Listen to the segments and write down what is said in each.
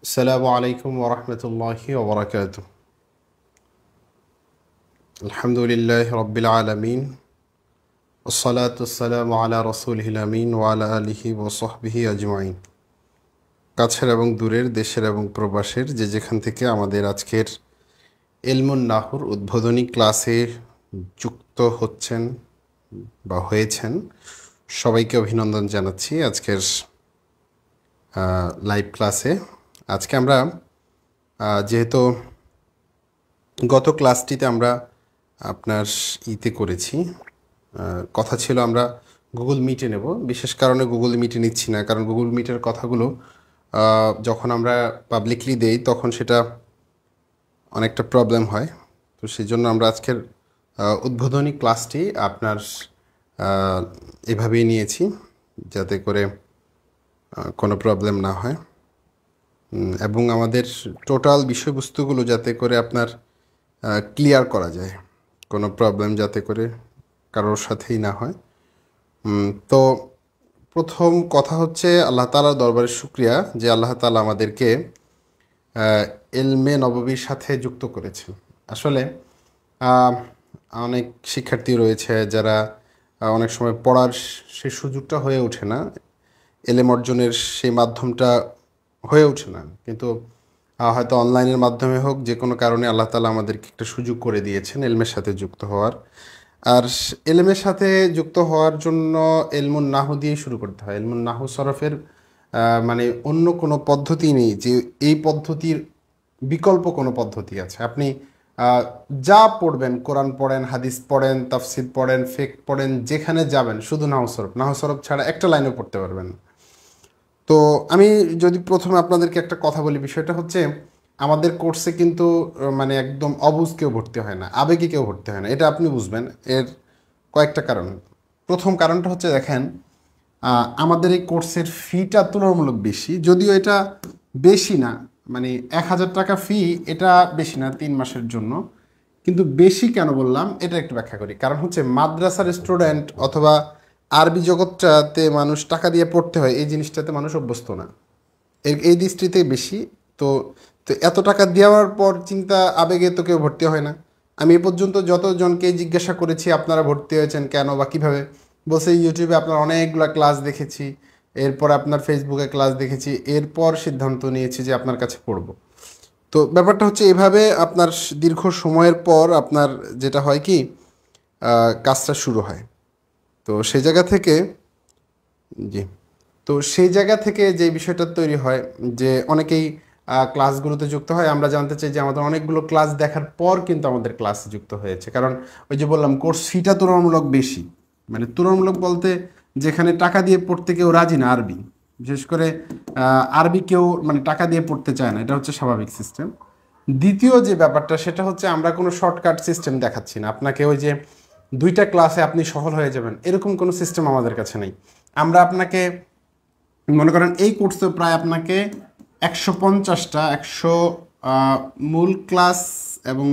السلام عليكم ورحمة الله وبركاته. الحمد لله رب العالمين والصلاة والسلام على رسوله الأمين وعلى آله وصحبه أجمعين. কাছের এবং দূরের, দেশের এবং প্রবাসের যে যেখান থেকে আমাদের আজকের ইলমুন নাহুর উদ্বোধনী ক্লাসে যুক্ত হচ্ছেন বা হয়েছেন, সবাইকে অভিনন্দন জানাচ্ছি আজকের লাইভ ক্লাসে। আজকে আমরা যেহেতু গত ক্লাসটিতে আমরা আপনার করেছি, কথা ছিল আমরা গুগল মিটে নেব। বিশেষ কারণে গুগল মিটে নিচ্ছি না, কারণ গুগল মিটের কথাগুলো যখন আমরা পাবলিকলি দেই তখন সেটা অনেকটা প্রবলেম হয়। তো সেই জন্য আমরা আজকের উদ্বোধনী ক্লাসটি আপনার এভাবেই নিয়েছি, যাতে করে কোনো প্রবলেম না হয় এবং আমাদের টোটাল বিষয়বস্তুগুলো যাতে করে আপনার ক্লিয়ার করা যায়, কোনো প্রবলেম যাতে করে কারোর সাথেই না হয়। তো প্রথম কথা হচ্ছে আল্লাহ তাআলার দরবারে শুকরিয়া যে আল্লাহ তাআলা আমাদেরকে ইলমে নববীর সাথে যুক্ত করেছেন। আসলে অনেক শিক্ষার্থী রয়েছে যারা অনেক সময় পড়ার সেই সুযোগটা হয়ে ওঠে না, এলেম অর্জনের সেই মাধ্যমটা হয়ে ওঠে না, কিন্তু হয়তো অনলাইনের মাধ্যমে হোক, যে কোনো কারণে আল্লাহ তাআলা আমাদেরকে একটা সুযোগ করে দিয়েছেন এলমের সাথে যুক্ত হওয়ার। আর এলমের সাথে যুক্ত হওয়ার জন্য ইলমুন নাহু দিয়ে শুরু করতে হয়। ইলমুন নাহু সরফের মানে অন্য কোনো পদ্ধতি নেই যে এই পদ্ধতির বিকল্প কোনো পদ্ধতি আছে। আপনি যা পড়বেন, কোরআন পড়েন, হাদিস পড়েন, তাফসির পড়েন, ফিকহ পড়েন, যেখানে যাবেন শুধু নাহু সরফ ছাড়া একটা লাইনও পড়তে পারবেন না। তো আমি যদি প্রথমে আপনাদেরকে একটা কথা বলি, বিষয়টা হচ্ছে আমাদের কোর্সে কিন্তু মানে একদম অবুঝ কেউ ভর্তি হয় না, আবেগে কেউ ভর্তি হয় না। এটা আপনি বুঝবেন, এর কয়েকটা কারণ। প্রথম কারণটা হচ্ছে দেখেন, আমাদের এই কোর্সের ফিটা তুলনামূলক বেশি, যদিও এটা বেশি না, মানে 1,000 টাকা ফি, এটা বেশি না 3 মাসের জন্য। কিন্তু বেশি কেন বললাম এটা একটু ব্যাখ্যা করি। কারণ হচ্ছে মাদ্রাসার স্টুডেন্ট অথবা আরবি জগৎটাতে মানুষ টাকা দিয়ে পড়তে হয়, এই জিনিসটাতে মানুষ অভ্যস্ত না, এই দৃষ্টিতে বেশি। তো তো এত টাকা দেওয়ার পর চিন্তা আবেগে তো কেউ ভর্তি হয় না। আমি এ পর্যন্ত যতজনকে জিজ্ঞাসা করেছি আপনারা ভর্তি হয়েছেন কেন বা কীভাবে, বলছে ইউটিউবে আপনার অনেকগুলো ক্লাস দেখেছি, এরপর আপনার ফেসবুকে ক্লাস দেখেছি, এরপর সিদ্ধান্ত নিয়েছি যে আপনার কাছে পড়ব। তো ব্যাপারটা হচ্ছে এভাবে আপনার দীর্ঘ সময়ের পর আপনার যেটা হয় কি, কাজটা শুরু হয়। তো সেই জায়গা থেকে জি, তো সেই জায়গা থেকে যে বিষয়টা তৈরি হয় যে অনেকেই ক্লাসগুলোতে যুক্ত হয়। আমরা জানতে চাই যে আমাদের অনেকগুলো ক্লাস দেখার পর কিন্তু আমাদের ক্লাসে যুক্ত হয়েছে, কারণ ওই যে বললাম কোর্স ফিটা তুলনামূলক বেশি। মানে তুলনামূলক বলতে যেখানে টাকা দিয়ে পড়তে কেউ রাজি না, আরবি বিশেষ করে আরবি কেউ মানে টাকা দিয়ে পড়তে চায় না, এটা হচ্ছে স্বাভাবিক সিস্টেম। দ্বিতীয় যে ব্যাপারটা সেটা হচ্ছে আমরা কোনো শর্টকাট সিস্টেম দেখাচ্ছি না আপনাকে, ওই যে 2টা ক্লাসে আপনি সফল হয়ে যাবেন এরকম কোনো সিস্টেম আমাদের কাছে নেই। আমরা আপনাকে মনে করেন এই কোর্সে প্রায় আপনাকে 150টা মূল ক্লাস এবং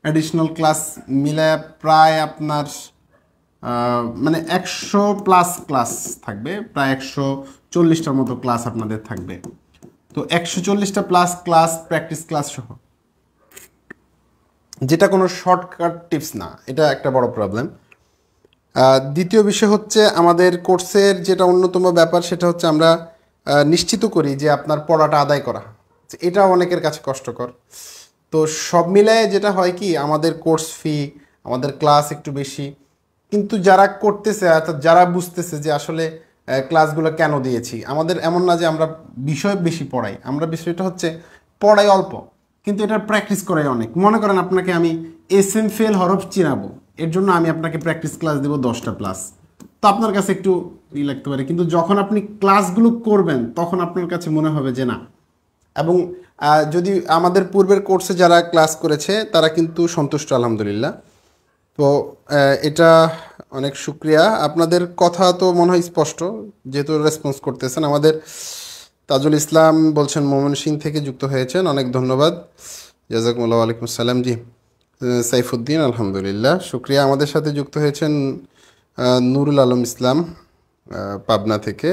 অ্যাডিশনাল ক্লাস মিলে প্রায় আপনার মানে 100+ ক্লাস থাকবে, প্রায় 140টার মতো ক্লাস আপনাদের থাকবে। তো 140টা প্লাস ক্লাস প্র্যাকটিস ক্লাস সহ, যেটা কোনো শর্টকাট টিপস না, এটা একটা বড় প্রবলেম। দ্বিতীয় বিষয় হচ্ছে আমাদের কোর্সের যেটা অন্যতম ব্যাপার সেটা হচ্ছে আমরা নিশ্চিত করি যে আপনার পড়াটা আদায় করা, এটা অনেকের কাছে কষ্টকর। তো সব মিলায়ে যেটা হয় কি, আমাদের কোর্স ফি, আমাদের ক্লাস একটু বেশি, কিন্তু যারা করতেছে অর্থাৎ যারা বুঝতেছে যে আসলে ক্লাসগুলো কেন দিয়েছি, আমাদের এমন না যে আমরা বিষয় বেশি পড়াই, আমরা বিষয়টা হচ্ছে পড়াই অল্প কিন্তু এটার প্র্যাকটিস করাই অনেক। মনে করেন আপনাকে আমি এসএমফেল হরফ চিনাবো, এর জন্য আমি আপনাকে প্র্যাকটিস ক্লাস দেবো 10টা প্লাস। তো আপনার কাছে একটু লাগতে পারে, কিন্তু যখন আপনি ক্লাসগুলো করবেন তখন আপনার কাছে মনে হবে যে না। এবং যদি আমাদের পূর্বের কোর্সে যারা ক্লাস করেছে তারা কিন্তু সন্তুষ্ট আলহামদুলিল্লাহ। তো এটা অনেক শুক্রিয়া। আপনাদের কথা তো মনে হয় স্পষ্ট, যেহেতু রেসপন্স করতেছেন। আমাদের তাজুল ইসলাম বলছেন ময়মনসিংহ থেকে যুক্ত হয়েছেন, অনেক ধন্যবাদ, জাজাকুমুল্লাহ। ওয়ালাইকুম আসসালাম। জি, সাইফুদ্দিন আলহামদুলিল্লাহ, শুক্রিয়া। আমাদের সাথে যুক্ত হয়েছেন নুরুল আলম ইসলাম পাবনা থেকে,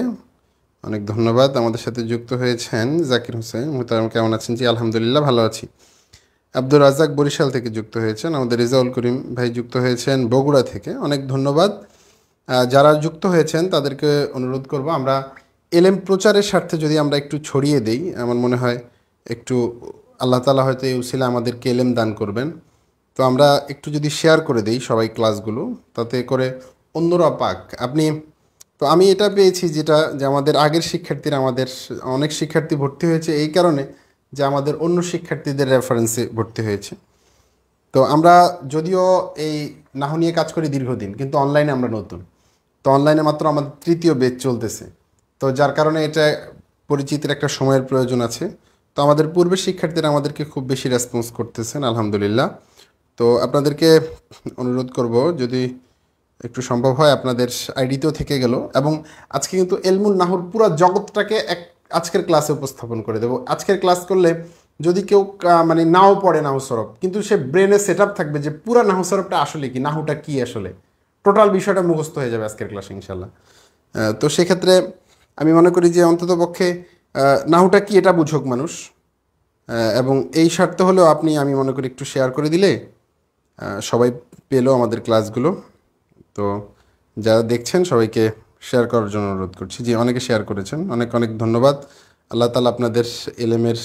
অনেক ধন্যবাদ আমাদের সাথে যুক্ত হয়েছেন জাকির হোসেন মোহতারাম, কেমন আছেন? জি আলহামদুলিল্লাহ ভালো আছি। আব্দুর রাজ্জাক বরিশাল থেকে যুক্ত হয়েছেন। আমাদের রেজাউল করিম ভাই যুক্ত হয়েছেন বগুড়া থেকে, অনেক ধন্যবাদ। যারা যুক্ত হয়েছেন তাদেরকে অনুরোধ করব, আমরা এলএম প্রচারের স্বার্থে যদি আমরা একটু ছড়িয়ে দেই, আমার মনে হয় একটু আল্লাহ তাআলা হয়তো এই উসিলা আমাদেরকে এলএম দান করবেন। তো আমরা একটু যদি শেয়ার করে দেই সবাই ক্লাসগুলো, তাতে করে অন্যরা পাক। তো আমি এটা পেয়েছি যেটা, যে আমাদের আগের শিক্ষার্থীরা, আমাদের অনেক শিক্ষার্থী ভর্তি হয়েছে এই কারণে যে আমাদের অন্য শিক্ষার্থীদের রেফারেন্সে ভর্তি হয়েছে। তো আমরা যদিও এই নাহু নিয়ে কাজ করি দীর্ঘদিন, কিন্তু অনলাইনে আমরা নতুন। তো অনলাইনে মাত্র আমাদের তৃতীয় ব্যাচ চলতেছে। তো যার কারণে এটা পরিচিতির একটা সময়ের প্রয়োজন আছে। তো আমাদের পূর্বের শিক্ষার্থীরা আমাদেরকে খুব বেশি রেসপন্স করতেছেন, আলহামদুলিল্লাহ। তো আপনাদেরকে অনুরোধ করব, যদি একটু সম্ভব হয় আপনাদের আইডিতেও থেকে গেল। এবং আজকে কিন্তু এলমুল নাহুর পুরো জগৎটাকে আজকের ক্লাসে উপস্থাপন করে দেবো। আজকের ক্লাস করলে যদি কেউ মানে নাও পড়ে নাহু সরফ, কিন্তু সে ব্রেনে সেট আপ থাকবে যে পুরো নাহু সরফটা আসলে কি, নাহুটা কি আসলে, টোটাল বিষয়টা মুখস্থ হয়ে যাবে আজকের ক্লাসে ইনশাল্লাহ। তো সেক্ষেত্রে আমি মনে করি যে অন্তত পক্ষে নাহুটা কি এটা বুঝুক মানুষ। এবং এই স্বার্থ হলেও আমি মনে করি একটু শেয়ার করে দিলে সবাই পেলো আমাদের ক্লাসগুলো। তো যারা দেখছেন সবাইকে শেয়ার করার জন্য অনুরোধ করছি। জি, অনেকে শেয়ার করেছেন, অনেক অনেক ধন্যবাদ। আল্লাহ তাআলা আপনাদের এলেমের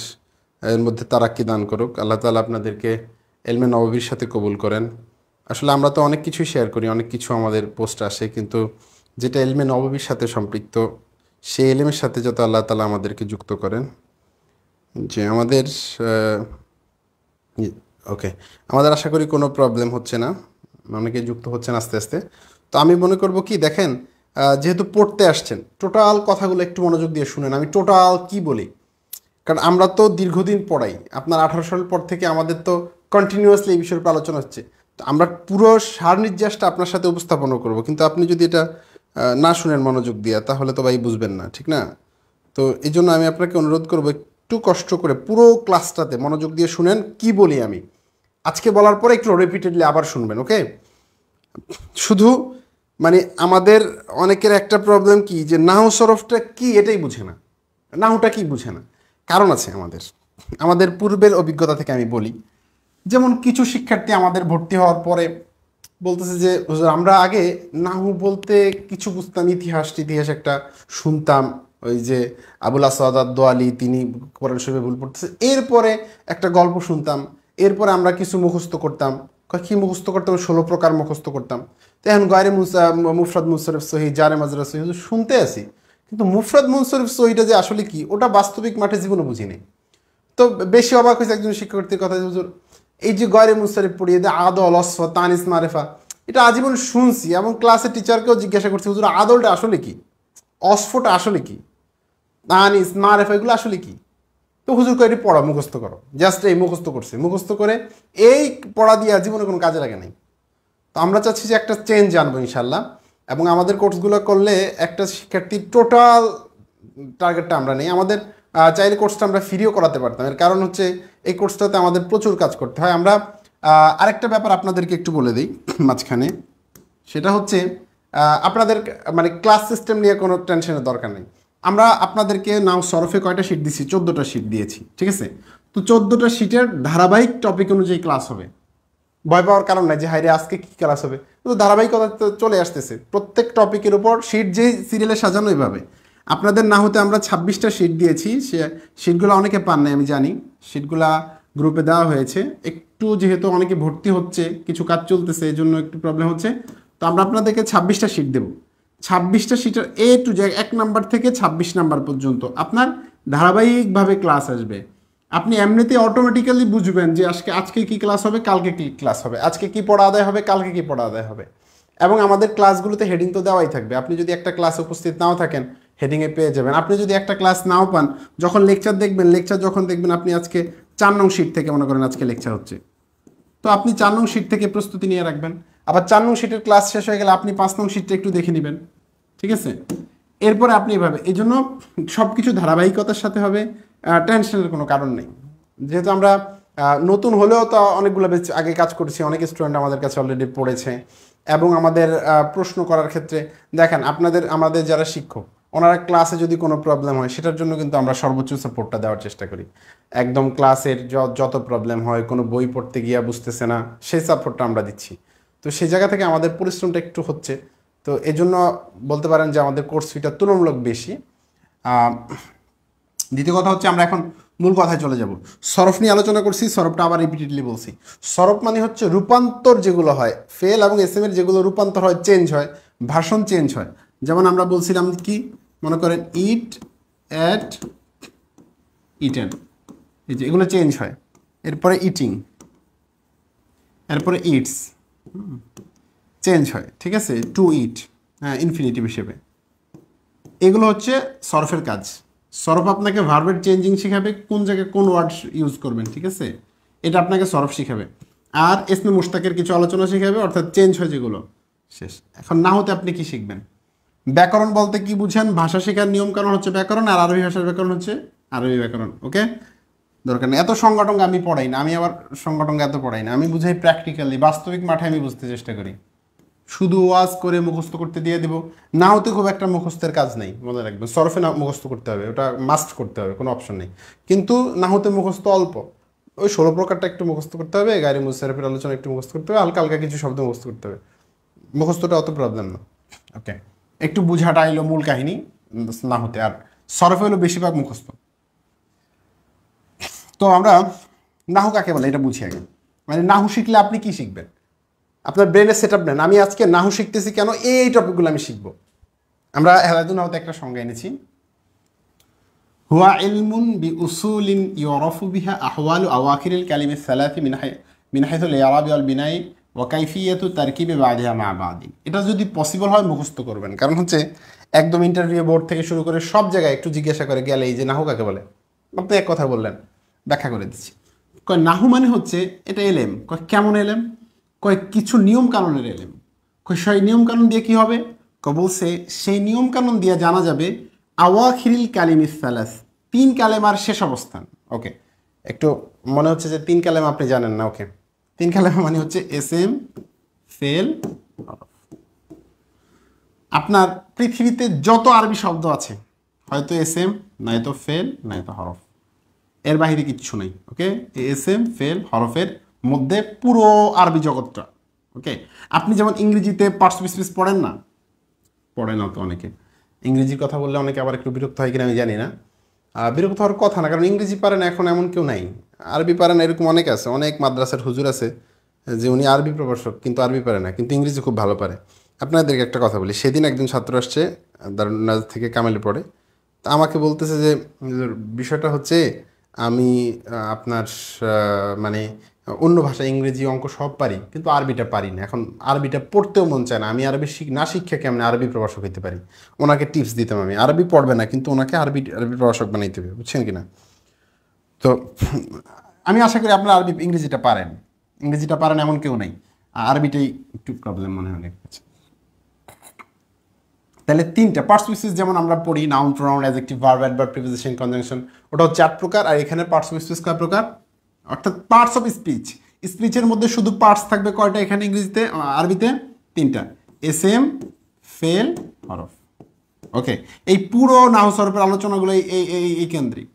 এর মধ্যে তারাক্কি দান করুক। আল্লাহ তাআলা আপনাদেরকে এলমে নববীর সাথে কবুল করেন। আসলে আমরা তো অনেক কিছুই শেয়ার করি, অনেক কিছু আমাদের পোস্ট আসে, কিন্তু যেটা এলমে নববীর সাথে সম্পৃক্ত, সেই এলেমের সাথে যত আল্লাহ তাআলা আমাদেরকে যুক্ত করেন। যে আমাদের ওকে, আমাদের আশা করি কোনো প্রবলেম হচ্ছে না, অনেকে যুক্ত হচ্ছেন আস্তে আস্তে। তো আমি মনে করব কি, দেখেন, যেহেতু পড়তে আসছেন, টোটাল কথাগুলো একটু মনোযোগ দিয়ে শুনেন আমি টোটাল কি বলি। কারণ আমরা তো দীর্ঘদিন পড়াই, আপনার 18 সাল পর থেকে আমাদের তো কন্টিনিউয়াসলি এই বিষয়ের উপর আলোচনা হচ্ছে। তো আমরা পুরো সার নির্যাসটা আপনার সাথে উপস্থাপনও করব, কিন্তু আপনি যদি এটা না শুনেন মনোযোগ দিয়ে, তাহলে তো ভাই বুঝবেন না, ঠিক না? তো এই জন্য আমি আপনাকে অনুরোধ করবো, একটু কষ্ট করে পুরো ক্লাসটাতে মনোযোগ দিয়ে শুনেন কি বলি আমি। আজকে বলার পরে একটু রিপিটেডলি আবার শুনবেন, ওকে? শুধু মানে আমাদের অনেকের একটা প্রবলেম কি, যে নাহু সরফটা কি এটাই বুঝে না, নাহুটা কি বুঝে না। কারণ আছে আমাদের, আমাদের পূর্বের অভিজ্ঞতা থেকে আমি বলি। যেমন কিছু শিক্ষার্থী আমাদের ভর্তি হওয়ার পরে বলতেছে যে হুজুর আমরা আগে নাহু বলতে কিছু বুঝতাম, ইতিহাস টিতিহাস একটা শুনতাম, ওই যে আবুল আসাদ দোয়ালি তিনি কোরআন শরীফে ভুল পড়তেছে, এরপরে একটা গল্প শুনতাম, এরপরে আমরা কিছু মুখস্থ করতাম। কি মুখস্থ করতাম? 16 প্রকার মুখস্থ করতাম। তো এখন গায়রে মুফরাদ মুনসরিফ সহি, জারে মাজরা সহি শুনতে আসি, কিন্তু মুফরাদ মুনসরিফ সহিটা যে আসলে কি, ওটা বাস্তবিক মাঠে জীবনে বুঝিনি। তো বেশি অবাক হয়েছে একজন শিক্ষার্থীর কথা, যে হুজুর এই যে গয়রে মুনসরিফ পড়িয়ে দেয় আদল অসফা তানিস মারেফা, এটা আজীবন শুনছি এবং ক্লাসের টিচারকেও জিজ্ঞাসা করছি হুজুর আদলটা আসলে কি, অসফটা আসলে কি, তানিস মারেফা এগুলো আসলে কি। তো হুজুর কয়ে পড়া মুখস্থ করো, জাস্ট এই মুখস্থ করছে, মুখস্থ করে এই পড়া দিয়ে জীবনে কোনো কাজে লাগে নাই। তো আমরা চাচ্ছি যে একটা চেঞ্জ আনবো ইনশাল্লাহ, এবং আমাদের কোর্সগুলো করলে একটা শিক্ষার্থীর টোটাল টার্গেটটা আমরা নেই। আমাদের চাইলে কোর্সটা আমরা ফ্রিও করাতে পারতাম, এর কারণ হচ্ছে এই কোর্সটাতে আমাদের প্রচুর কাজ করতে হয়। আমরা আরেকটা ব্যাপার আপনাদেরকে একটু বলে দিই মাঝখানে, সেটা হচ্ছে আপনাদের মানে ক্লাস সিস্টেম নিয়ে কোনো টেনশনের দরকার নেই। আমরা আপনাদেরকে নাও সরফে কয়টা শিট দিচ্ছি? 14টা শিট দিয়েছি, ঠিক আছে? তো 14টা শিটের ধারাবাহিক টপিক অনুযায়ী ক্লাস হবে। ভয় পাওয়ার কারণ নাই যে হাইরে আজকে কী ক্লাস হবে, কিন্তু ধারাবাহিকতা তো চলে আসতেছে। প্রত্যেক টপিকের উপর শিট যে সিরিয়ালে সাজানো, এইভাবে আপনাদের না হতে আমরা 26টা শিট দিয়েছি। সে শিটগুলো অনেকে পান নাই আমি জানি, শিটগুলা গ্রুপে দেওয়া হয়েছে। একটু যেহেতু অনেকে ভর্তি হচ্ছে, কিছু কাজ চলতেছে, এই জন্য একটু প্রবলেম হচ্ছে। তো আমরা আপনাদেরকে 26টা শিট দেবো। 26টা শিটের এ টু জেড 1 নাম্বার থেকে 26 নাম্বার পর্যন্ত আপনার ধারাবাহিকভাবে ক্লাস আসবে। আপনি এমনিতে অটোমেটিক্যালি বুঝবেন যে আজকে কি ক্লাস হবে, কালকে কি ক্লাস হবে, আজকে কি পড়া আদায় হবে, কালকে কি পড়া আদায় হবে। এবং আমাদের ক্লাসগুলোতে হেডিং তো দেওয়াই থাকবে। আপনি যদি একটা ক্লাসে উপস্থিত নাও থাকেন, হেডিংয়ে পেয়ে যাবেন। আপনি যদি একটা ক্লাস নাও পান, যখন লেকচার দেখবেন, আপনি আজকে 4 নং শিট থেকে মনে করেন আজকে লেকচার হচ্ছে, তো আপনি 4 নং শিট থেকে প্রস্তুতি নিয়ে রাখবেন। আবার 4 নং শিটের ক্লাস শেষ হয়ে গেলে আপনি 5 নং শিটটা একটু দেখে নেবেন, ঠিক আছে? এরপরে আপনি এভাবে, এই জন্য সব কিছু ধারাবাহিকতার সাথে হবে, টেনশনের কোনো কারণ নেই। যেহেতু আমরা নতুন হলেও তো অনেকগুলো বেশ আগে কাজ করেছি, অনেক স্টুডেন্ট আমাদের কাছে অলরেডি পড়েছে। এবং আমাদের প্রশ্ন করার ক্ষেত্রে দেখেন, আমাদের যারা শিক্ষক, ওনারা ক্লাসে যদি কোনো প্রবলেম হয় সেটার জন্য কিন্তু আমরা সর্বোচ্চ সাপোর্টটা দেওয়ার চেষ্টা করি। একদম ক্লাসের যত প্রবলেম হয়, কোনো বই পড়তে গিয়া বুঝতেছে না, সেই সাপোর্টটা আমরা দিচ্ছি। তো সেই জায়গা থেকে আমাদের পরিশ্রমটা একটু হচ্ছে। তো এজন্য বলতে পারেন যে আমাদের কোর্স ফিটা তুলনামূলক বেশি। দ্বিতীয় কথা হচ্ছে, আমরা এখন মূল কথায় চলে যাব। সরফ নিয়ে আলোচনা করছি, সরফটা আবার রিপিটেডলি বলছি। সরফ মানে হচ্ছে রূপান্তর যেগুলো হয়, ফেল এবং এসএম এর যেগুলো রূপান্তর হয়, চেঞ্জ হয়, ভাষণ চেঞ্জ হয়। যেমন আমরা বলছিলাম কি, মনে করেন ইট, অ্যাট, ইটেন, এই যে এগুলো চেঞ্জ হয়। এরপরে ইটিং, এরপরে ইটস চেঞ্জ হয়, ঠিক আছে, টু ইট, হ্যাঁ, ইনফিনিটিভ হিসেবে। এগুলো হচ্ছে সরফের কাজ। সরফ আপনাকে ভার্বের চেঞ্জিং শেখাবে, কোন জায়গায় কোন ওয়ার্ড ইউজ করবেন, ঠিক আছে, এটা আপনাকে সরফ শেখাবে। আর ইসমে মুশতাকের কিছু আলোচনা শেখাবে, অর্থাৎ চেঞ্জ হয় যেগুলো, শেষ। এখন না হতে আপনি কি শিখবেন? ব্যাকরণ বলতে কি বুঝেন? ভাষা শেখার নিয়ম কারণ হচ্ছে ব্যাকরণ, আর আরবি ভাষার ব্যাকরণ হচ্ছে আরবি ব্যাকরণ। ওকে, দরকার নেই এত সংগঠন আমি পড়াই না, আমি আবার সংগঠন এত পড়াই না, আমি বুঝাই প্র্যাকটিক্যালি, বাস্তবিক মাঠে আমি বুঝতে চেষ্টা করি। শুধু ওয়াজ করে মুখস্থ করতে দিয়ে দেবো, না হতে খুব একটা মুখস্থের কাজ নেই, মনে রাখবেন। সরফে না মুখস্থ করতে হবে, ওটা মাস্ট করতে হবে, কোনো অপশন নেই। কিন্তু না হতে মুখস্থ অল্প, ওই 16 প্রকারটা একটু মুখস্থ করতে হবে, গাড়ি মুসারফের আলোচনা একটু মুখস্থ করতে হবে, হালকা হালকা কিছু শব্দ মুখস্থ করতে হবে। মুখস্থটা অত প্রবলেম না। ওকে, একটু বুঝাটা এলো মূল কাহিনী না হতে, আর সরফে হলো বেশিরভাগ মুখস্থ। তো আমরা নাহু কাকে বলে এটা বুঝি আগে। মানে নাহু শিখলে আপনি কি শিখবেন? আপনার ব্রেনের সেট আপ নেন। আমি আজকে নাহু শিখতেছি কেন, এই টপিকগুলো আমি শিখবো। আমরা হেলাদু নাহুতে একটা সংজ্ঞা এনেছি, হুয়া ইলমুন বি উসুলিন ইউরাফু বিহা আহওয়ালু আওয়াখিরিল কালিমি সালাতি মিন হাইসুল ইরাবি ওয়াল বিনাই ওয়া কাইফিয়াতু তারকিবি বাদিহা মা বাদিন। এটা যদি পসিবল হয় মুখস্থ করবেন, কারণ হচ্ছে একদম ইন্টারভিউ বোর্ড থেকে শুরু করে সব জায়গায় একটু জিজ্ঞাসা করে গেলে এই যে নাহু কাকে বলে, আপনি এক কথা বললেন, ব্যাখ্যা করে দিচ্ছি। কয় নাহু মানে হচ্ছে এটা এলেম। কয় কেমন এলেম? কয় কিছু নিয়ম কানুনের এলেম। কয় সেই নিয়ম কানুন দিয়ে কি হবে? কয় বলছে সেই নিয়ম কানুন দিয়ে জানা যাবে আওয়াখিরিল কালিমি সালাস, 3 কালেমার শেষ অবস্থান। ওকে, একটু মনে হচ্ছে যে 3 কালেমা আপনি জানেন না। ওকে, 3 কালেমা মানে হচ্ছে এসএম, ফেল, আপনার পৃথিবীতে যত আরবি শব্দ আছে, হয়তো এসএম, নয়তো ফেল, নয়তো হরফ, এর বাহিরে কিচ্ছু নেই। ওকে, এসএম, ফেল, হরফের মধ্যে পুরো আরবি জগৎটা। ওকে, আপনি যেমন ইংরেজিতে পার্টস অফ স্পিচ পড়েন না, পড়ে না তো অনেকে। ইংরেজির কথা বললে অনেকে আবার একটু বিরক্ত হয় কিনা আমি জানি না। বিরক্ত হওয়ার কথা না, কারণ ইংরেজি পারে না এখন এমন কেউ নাই, আরবি পারে না এরকম অনেক আছে। অনেক মাদ্রাসার হুজুর আছে যে উনি আরবি প্রভাষক, কিন্তু আরবি পারে না, কিন্তু ইংরেজি খুব ভালো পারে। আপনাদেরকে একটা কথা বলি, সেদিন একজন ছাত্র আসছে দারুন্নাজ থেকে, কামেলে পড়ে, তা আমাকে বলতেছে যে বিষয়টা হচ্ছে আমি আপনার মানে অন্য ভাষা ইংরেজি অঙ্ক সব পারি, কিন্তু আরবিটা পারি না। এখন আরবিটা পড়তেও মন চায় না, আমি আরবি না শিক্ষা কেমন আরবি প্রভাষক হইতে পারি? ওনাকে টিপস দিতাম আমি, আরবি পড়বে না কিন্তু ওনাকে আরবি প্রভাষক বানাইতে হবে, বুঝছেন কিনা? তো আমি আশা করি আপনারা ইংরেজিটা পারেন। ইংরেজিটা পারেন এমন কেউ নেই, আরবিটাই একটু প্রবলেম মনে হয় অনেক। তাহলে 3টা পার্টস অফ স্পিচ যেমন আমরা পড়ি, noun, pronoun, adjective, verb, adverb, preposition, conjunction, ওটা হচ্ছে 8 প্রকার। আর এখানে পার্টস অফ স্পিচ কয় প্রকার? অর্থাৎ পার্টস অফ স্পিচ, স্পিচের মধ্যে শুধু পার্টস থাকবে কয়টা এখানে ইংরেজিতে, আরবিতে 3টা, এসএম, ফেল, হরফ। ওকে, এই পুরো নাহু সরফের আলোচনাগুলো এই কেন্দ্রিক,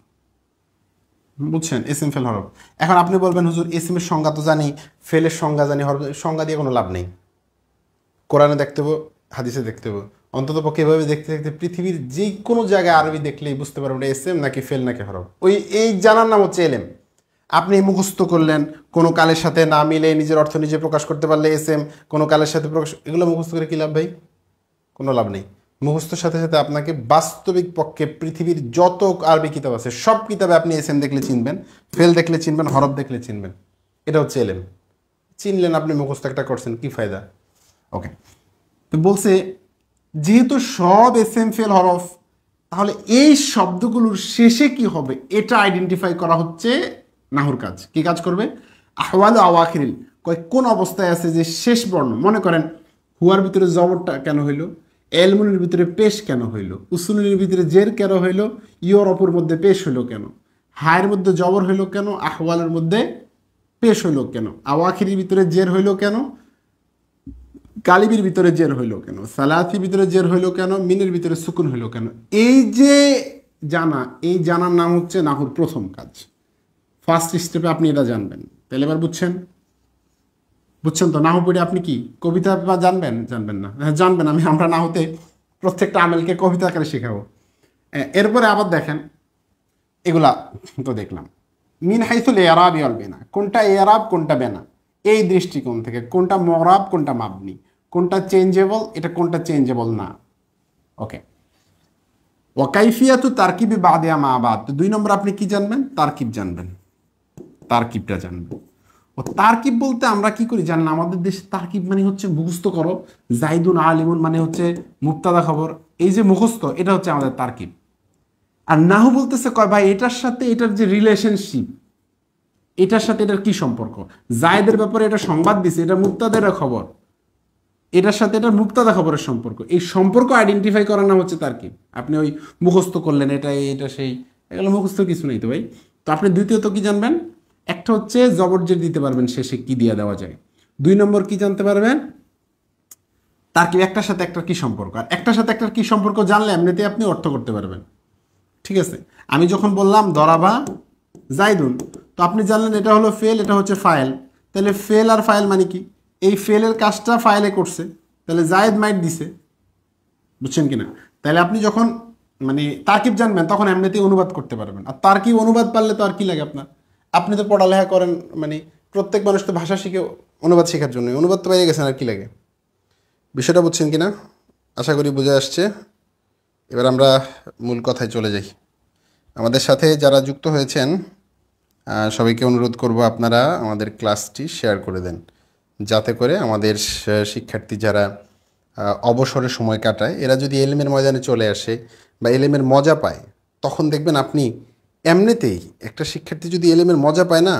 বুঝছেন? এসএম, ফেল, হরফ। এখন আপনি বলবেন হুজুর এসএম এর সংজ্ঞা তো জানি, ফেলের সংজ্ঞা জানি, হরফের সংজ্ঞা দিয়ে কোনো লাভ নেই। কোরআনে দেখতে হবো, হাদিসে দেখতে হবো, অন্তত পক্ষে এভাবে দেখতে দেখতে পৃথিবীর যে কোনো জায়গায় আরবি দেখলেই বুঝতে পারবেন এটা এসএম নাকি ফেল নাকি হরফ। এই জানার নাম হচ্ছে এলেম। আপনি মুখস্থ করলেন, কোনো কালের সাথে না মিলে নিজের অর্থ নিজে প্রকাশ করতে পারলে এসএম, কোনো কালের সাথে প্রকাশ, এগুলো মুখস্থ করে কী লাভ ভাই? কোনো লাভ নেই। মুখস্থর সাথে সাথে আপনাকে বাস্তবিক পক্ষে পৃথিবীর যত আরবি কিতাব আছে সব কিতাবে আপনি এসএম দেখলে চিনবেন, ফেল দেখলে চিনবেন, হরফ দেখলে চিনবেন। এটা হচ্ছে এলেম। চিনলেন, আপনি মুখস্থ একটা করছেন, কি ফায়দা? ওকে, তো বলছে যেহেতু সব এসএম, ফেল, হরফ, তাহলে এই শব্দগুলোর শেষে কি হবে এটা আইডেন্টিফাই করা হচ্ছে নাহুর কাজ। কি কাজ করবে? আহওয়ালু আওয়াখিরিল, কোন অবস্থায় আছে যে শেষ বর্ণ। মনে করেন হুয়ার ভিতরে জবরটা কেন হইল, এলমুনের ভিতরে পেশ কেন হইল, উসুলের ভিতরে জের কেন হইল, ইয়র অপর মধ্যে পেশ হইল কেন, হায়ের মধ্যে জবর হইল কেন, আহওয়ালের মধ্যে পেশ হইল কেন, আওয়াখিরির ভিতরে জের হইল কেন, গালিবির ভিতরে জের হইল কেন, সালাথির ভিতরে জের হইল কেন, মিনের ভিতরে সুকুন হইল কেন, এই যে জানা, এই জানার নাম হচ্ছে নাহুর প্রথম কাজ। ফার্স্ট স্টেপে আপনি এটা জানবেন। তাহলে এবার বুঝছেন? বুঝছেন তো? নাহু পড়ে আপনি কি কবিতা জানবেন? জানবেন না? হ্যাঁ জানবেন। আমরা নাহুতে প্রত্যেকটা আমেলকে কবিতা আকারে শেখাবো। এরপরে আবার দেখেন, এগুলা তো দেখলাম। মিন হাইসুল এরাব ওয়াল বিনা, কোনটা এরাব কোনটা বেনা, এই দৃষ্টিকোণ থেকে কোনটা মরাব কোনটা মাবনি, কোনটা চেঞ্জেবল, এটা কোনটা চেঞ্জেবল না। ওকে, ওয়াকাইফিয়াতু তারকিবি বাদিয়া মা বাদ। 2 নম্বর আপনি কি জানবেন? তারকিব জানবেন। তারকিবটা জানবেন। ও তারকিব বলতে আমরা কি করি জানেন? আমাদের দেশে তারকিব মানে হচ্ছে মুখস্থ করো, জাইদুন আলিমুন মানে হচ্ছে মুবতাদা খবর, এই যে মুখস্থ, এটা হচ্ছে আমাদের তারকিব। আর নাহু বলতেছে কয় ভাই এটার সাথে এটার যে রিলেশনশিপ, এটার সাথে এটার কি সম্পর্ক, জায়েদের ব্যাপারে এটা সংবাদ দিছে, এটা মুবতাদের খবর, এটার সাথে এটার মুবতাদা খবরের সম্পর্ক, এই সম্পর্ক আইডেন্টিফাই করার নাম হচ্ছে তারকিব। আপনি ওই মুখস্থ করলেন এটা এটা সেই, এগুলো মুখস্থ কিছু নেই তো ভাই। তো আপনি দ্বিতীয়ত কি জানবেন? একটা হচ্ছে জবরজের দিতে পারবেন শেষে কি দিয়ে দেওয়া যায়। 2 নম্বর কি জানতে পারবেন? তারকিব একটার সাথে একটা কি সম্পর্ক, আর একটার সাথে একটা কি সম্পর্ক জানলে এমনিতেই আপনি অর্থ করতে পারবেন। ঠিক আছে, আমি যখন বললাম দরাবা জাইদুন, তো আপনি জানলেন এটা হলো ফেল, এটা হচ্ছে ফাইল। তাহলে ফেল আর ফাইল মানে কি? এই ফেলের কাজটা ফাইলে করছে, তাহলে জায়েদ মাইট দিছে। বুঝছেন কিনা? তাহলে আপনি যখন মানে তারকিব জানবেন তখন এমনিতেই অনুবাদ করতে পারবেন। আর তারকিব অনুবাদ পারলে তো আর কি লাগে আপনার? আপনি তো পড়ালেখা করেন, মানে প্রত্যেক মানুষ তো ভাষা শিখে অনুবাদ শেখার জন্য, অনুবাদ তো পেয়ে গেছেন, আর কি লাগে? বিষয়টা বুঝছেন কিনা? আশা করি বুঝে আসছে। এবার আমরা মূল কথায় চলে যাই। আমাদের সাথে যারা যুক্ত হয়েছেন সবাইকে অনুরোধ করব আপনারা আমাদের ক্লাসটি শেয়ার করে দেন, যাতে করে আমাদের শিক্ষার্থী যারা অবসরে সময় কাটায় এরা যদি এলেমের ময়দানে চলে আসে বা এলেমের মজা পায়, তখন দেখবেন আপনি এমনিতেই একটা শিক্ষার্থী যদি এলেমের মজা পায় না,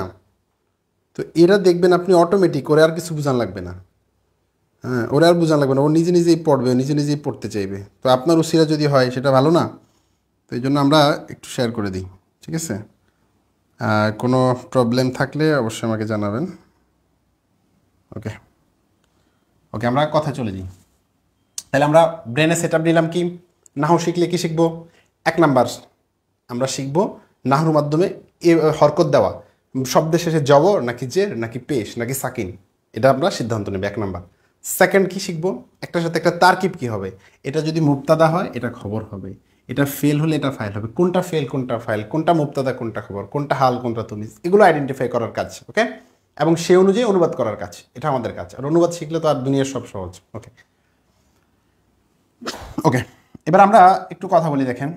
তো এরা দেখবেন আপনি অটোমেটিক ওরা আর কিছু বোঝান লাগবে না। হ্যাঁ, ওরা আর বোঝান লাগবে না, ও নিজে নিজেই পড়বে, নিজে নিজেই পড়তে চাইবে। তো আপনার উসিলা যদি হয় সেটা ভালো না? তো এই জন্য আমরা একটু শেয়ার করে দিই, ঠিক আছে? কোনো প্রবলেম থাকলে অবশ্যই আমাকে জানাবেন। ওকে ওকে, আমরা কথা চলে যাই। তাহলে আমরা ব্রেনে সেট আপ নিলাম কি? নাহু শিখলে কি শিখবো? 1 নাম্বার আমরা শিখবো নাহুর মাধ্যমে এ হরকত দেওয়া, শব্দের শেষে জবর নাকি জের নাকি পেশ নাকি সাকিন, এটা আমরা সিদ্ধান্ত নেব 1 নাম্বার। সেকেন্ড কি শিখবো? একটার সাথে একটা তারকিব কি হবে, এটা যদি মুবতাদা হয় এটা খবর হবে, এটা ফেল হলে এটা ফাইল হবে, কোনটা ফেল কোনটা ফাইল, কোনটা মুবতাদা কোনটা খবর, কোনটা হাল কোনটা তুমিজ, এগুলো আইডেন্টিফাই করার কাজ। ওকে, এবং সে অনুযায়ী অনুবাদ করার কাজ, এটা আমাদের কাজ। আর অনুবাদ শিখলে তো আর দুনিয়ার সব সহজ। ওকে ওকে, এবার আমরা একটু কথা বলি। দেখেন,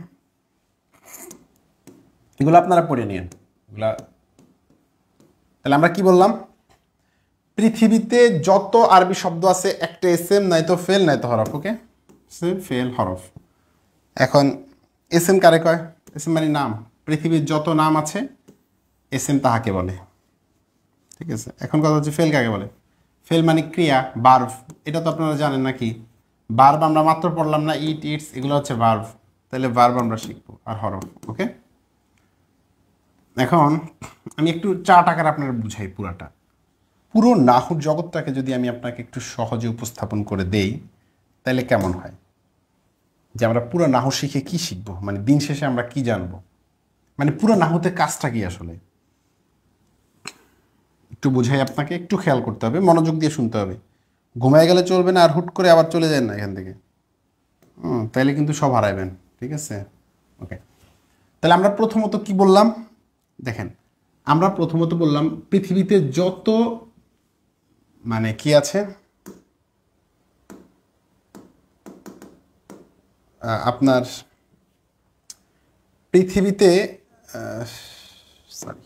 এগুলো আপনারা পড়ে নিন এগুলা। তাহলে আমরা কি বললাম? পৃথিবীতে যত আরবি শব্দ আছে একটা এসএম নয়তো ফেল নয়তো হরফ। ওকে, সেম ফেল হরফ। এখন এসএম কারে কয়? এসএম মানে নাম। পৃথিবীর যত নাম আছে এসএম তাহাকে বলে। ঠিক আছে, এখন কথা হচ্ছে ফেল কাকে বলে? ফেল মানে ক্রিয়া, বার্ভ। এটা তো আপনারা জানেন নাকি? বার্ভ আমরা মাত্র পড়লাম না, ইট ইটস, এগুলো হচ্ছে বার্ভ। তাহলে বার্ভ আমরা শিখবো, আর হরফ। ওকে, এখন আমি একটু চার্ট আকারে আপনারা বুঝাই পুরাটা। পুরো নাহুর জগৎটাকে যদি আমি আপনাকে একটু সহজে উপস্থাপন করে দেই, তাহলে কেমন হয়? যে আমরা পুরো নাহু শিখে কি শিখবো, মানে দিন শেষে আমরা কি জানবো, মানে পুরো নাহুতে কাজটা কি আসলে, একটু বুঝাই আপনাকে। একটু খেয়াল করতে হবে, মনোযোগ দিয়ে শুনতে হবে। ঘুমায় গেলে চলবে না, আর হুট করে আবার চলে যায় না এখান থেকে। তাইলে কিন্তু সব হারাইবেন। ঠিক আছে, ওকে। তাহলে আমরা প্রথমত কি বললাম? দেখেন, আমরা প্রথমত বললাম পৃথিবীতে যত মানে কি আছে, আপনার পৃথিবীতে সরি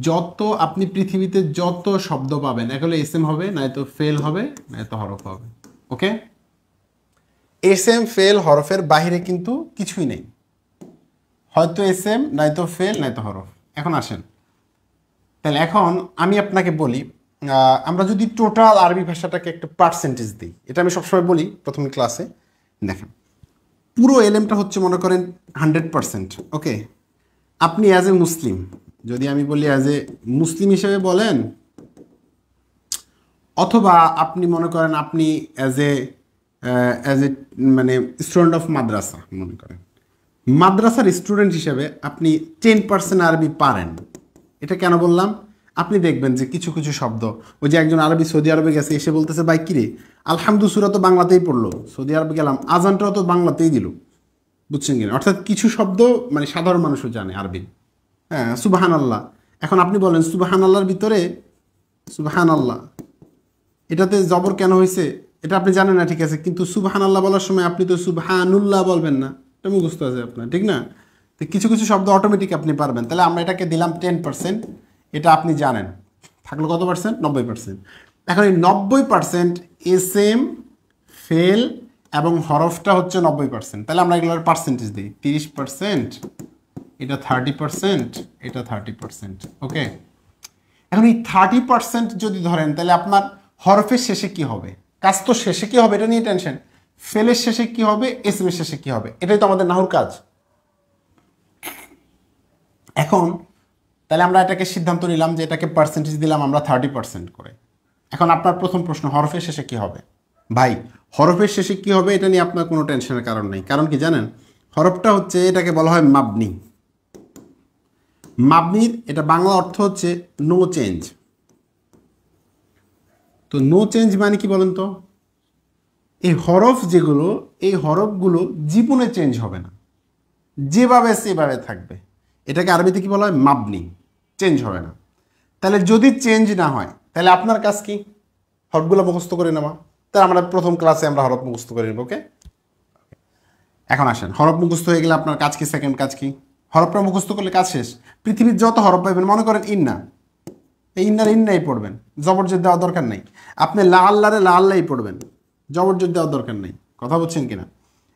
যত আপনি পৃথিবীতে যত শব্দ পাবেন, এক হলে এসএম হবে, নয়তো ফেল হবে, নয়তো হরফ হবে। ওকে, এসএম ফেল হরফের বাইরে কিন্তু কিছুই নেই, হয়তো এসএম নয়তো ফেল নয়তো হরফ। এখন আসেন, তাহলে এখন আমি আপনাকে বলি, আমরা যদি টোটাল আরবি ভাষাটাকে একটা পার্সেন্টেজ দিই, এটা আমি সবসময় বলি প্রথম ক্লাসে। দেখেন, পুরো এলএমটা হচ্ছে মনে করেন 100%। ওকে, আপনি অ্যাজ এ মুসলিম, যদি আমি বলি অ্যাজ এ মুসলিম হিসেবে বলেন, অথবা আপনি মনে করেন আপনি অ্যাজ এ মানে স্টুডেন্ট অফ মাদ্রাসা, মনে করেন মাদ্রাসার স্টুডেন্ট হিসেবে আপনি 10% আরবি পারেন। এটা কেন বললাম? আপনি দেখবেন যে কিছু কিছু শব্দ, ওই যে একজন আরবি সৌদি আরবে গেছে, এসে বলতেছে ভাই কিরে আলহামদু সূরা তো বাংলাতেই পড়লো, সৌদি আরবে গেলাম আজানটাও তো বাংলাতেই দিল, বুঝছেন কিনা? অর্থাৎ কিছু শব্দ মানে সাধারণ মানুষও জানে আরবি। হ্যাঁ, সুবাহান আল্লাহ। এখন আপনি বলেন সুবাহান আল্লাহর ভিতরে সুবাহান আল্লাহ এটাতে জবর কেন হয়েছে এটা আপনি জানেন না, ঠিক আছে, কিন্তু সুবহান আল্লাহ বলার সময় আপনি তো সুবহানুল্লাহ বলবেন না, এটা মুখস্থ আছে আপনার, ঠিক না? তো কিছু কিছু শব্দ অটোমেটিক আপনি পারবেন। তাহলে আমরা এটাকে দিলাম 10%, এটা আপনি জানেন। থাকলো কত পার্সেন্ট? 90%। এখন এই 90% এসএম, ফেল এবং হরফটা হচ্ছে 90%। তাহলে আমরা এগুলোর পার্সেন্টেজ দিই, 30%, এটা 30%, এটা 30%। ওকে, এখন এই 30% যদি ধরেন, তাহলে আপনার হরফের শেষে কি হবে? কাজ তো শেষে কি হবে এটা নিয়ে টেনশন, ফেলের শেষে কি হবে, এসএম এর শেষে কি হবে, এটাই তো আমাদের নাহুর কাজ। এখন তাহলে আমরা এটাকে সিদ্ধান্ত নিলাম যে এটাকে পার্সেন্টেজ দিলাম আমরা 30% করে। এখন আপনার প্রথম প্রশ্ন, হরফের শেষে কি হবে? ভাই হরফের শেষে কি হবে এটা নিয়ে আপনার কোনো টেনশনের কারণ নেই। কারণ কি জানেন? হরফটা হচ্ছে, এটাকে বলা হয় মাবনি। মাবনির এটা বাংলা অর্থ হচ্ছে নো চেঞ্জ। তো নো চেঞ্জ মানে কি বলেন তো? এই হরফ যেগুলো, এই হরফগুলো জীবনে চেঞ্জ হবে না, যেভাবে সেভাবে থাকবে। এটাকে আরবিতে কি বলা হয়? মাবনি, চেঞ্জ হবে না। তাহলে যদি চেঞ্জ না হয় তাহলে আপনার কাজ কি? হরফগুলো মুখস্থ করে নেওয়া। তাহলে আমরা প্রথম ক্লাসে আমরা হরফ মুখস্থ করে নেব। ওকে, এখন আসেন, হরফ মুখস্থ হয়ে গেলে আপনার কাজ কি? সেকেন্ড কাজ কি? হরফটা মুখস্থ করলে কাজ শেষ। পৃথিবীর যত হরফ পাইবেন, মনে করেন ইন্না, এই ইন্নার ইন্নাই পড়বেন, জবরজের দেওয়ার দরকার নেই। আপনি লা আল্লাহরে লা আল্লাহই পড়বেন, জবরজের দেওয়ার দরকার নেই। কথা বলছেন কিনা?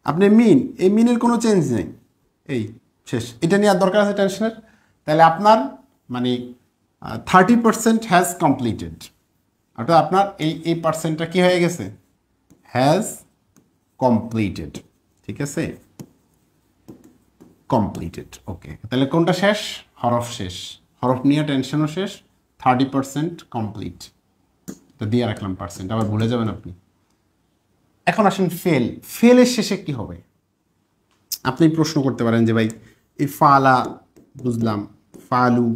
আপনি মিন, এই মিনের কোনো চেঞ্জ নেই, এই শেষ। এটা নিয়ে আর দরকার আছে টেনশনের? তাহলে আপনার মানে 30% হ্যাজ কমপ্লিটেড, অর্থাৎ আপনার এই পার্সেন্টটা কি হয়ে গেছে? Has completed. ঠিক আছে, কমপ্লিটেড। ওকে, তাহলে কোনটা শেষ? হরফ শেষ, হরফ নিয়ে টেনশনও শেষ, 30% কমপ্লিট। তো দিয়ে রাখলাম পার্সেন্ট, আবার ভুলে যাবেন আপনি। এখন আসেন ফেল। ফেলের শেষে কি হবে? আপনি প্রশ্ন করতে পারেন যে ভাই এই ফালা বুঝলাম, ফালু,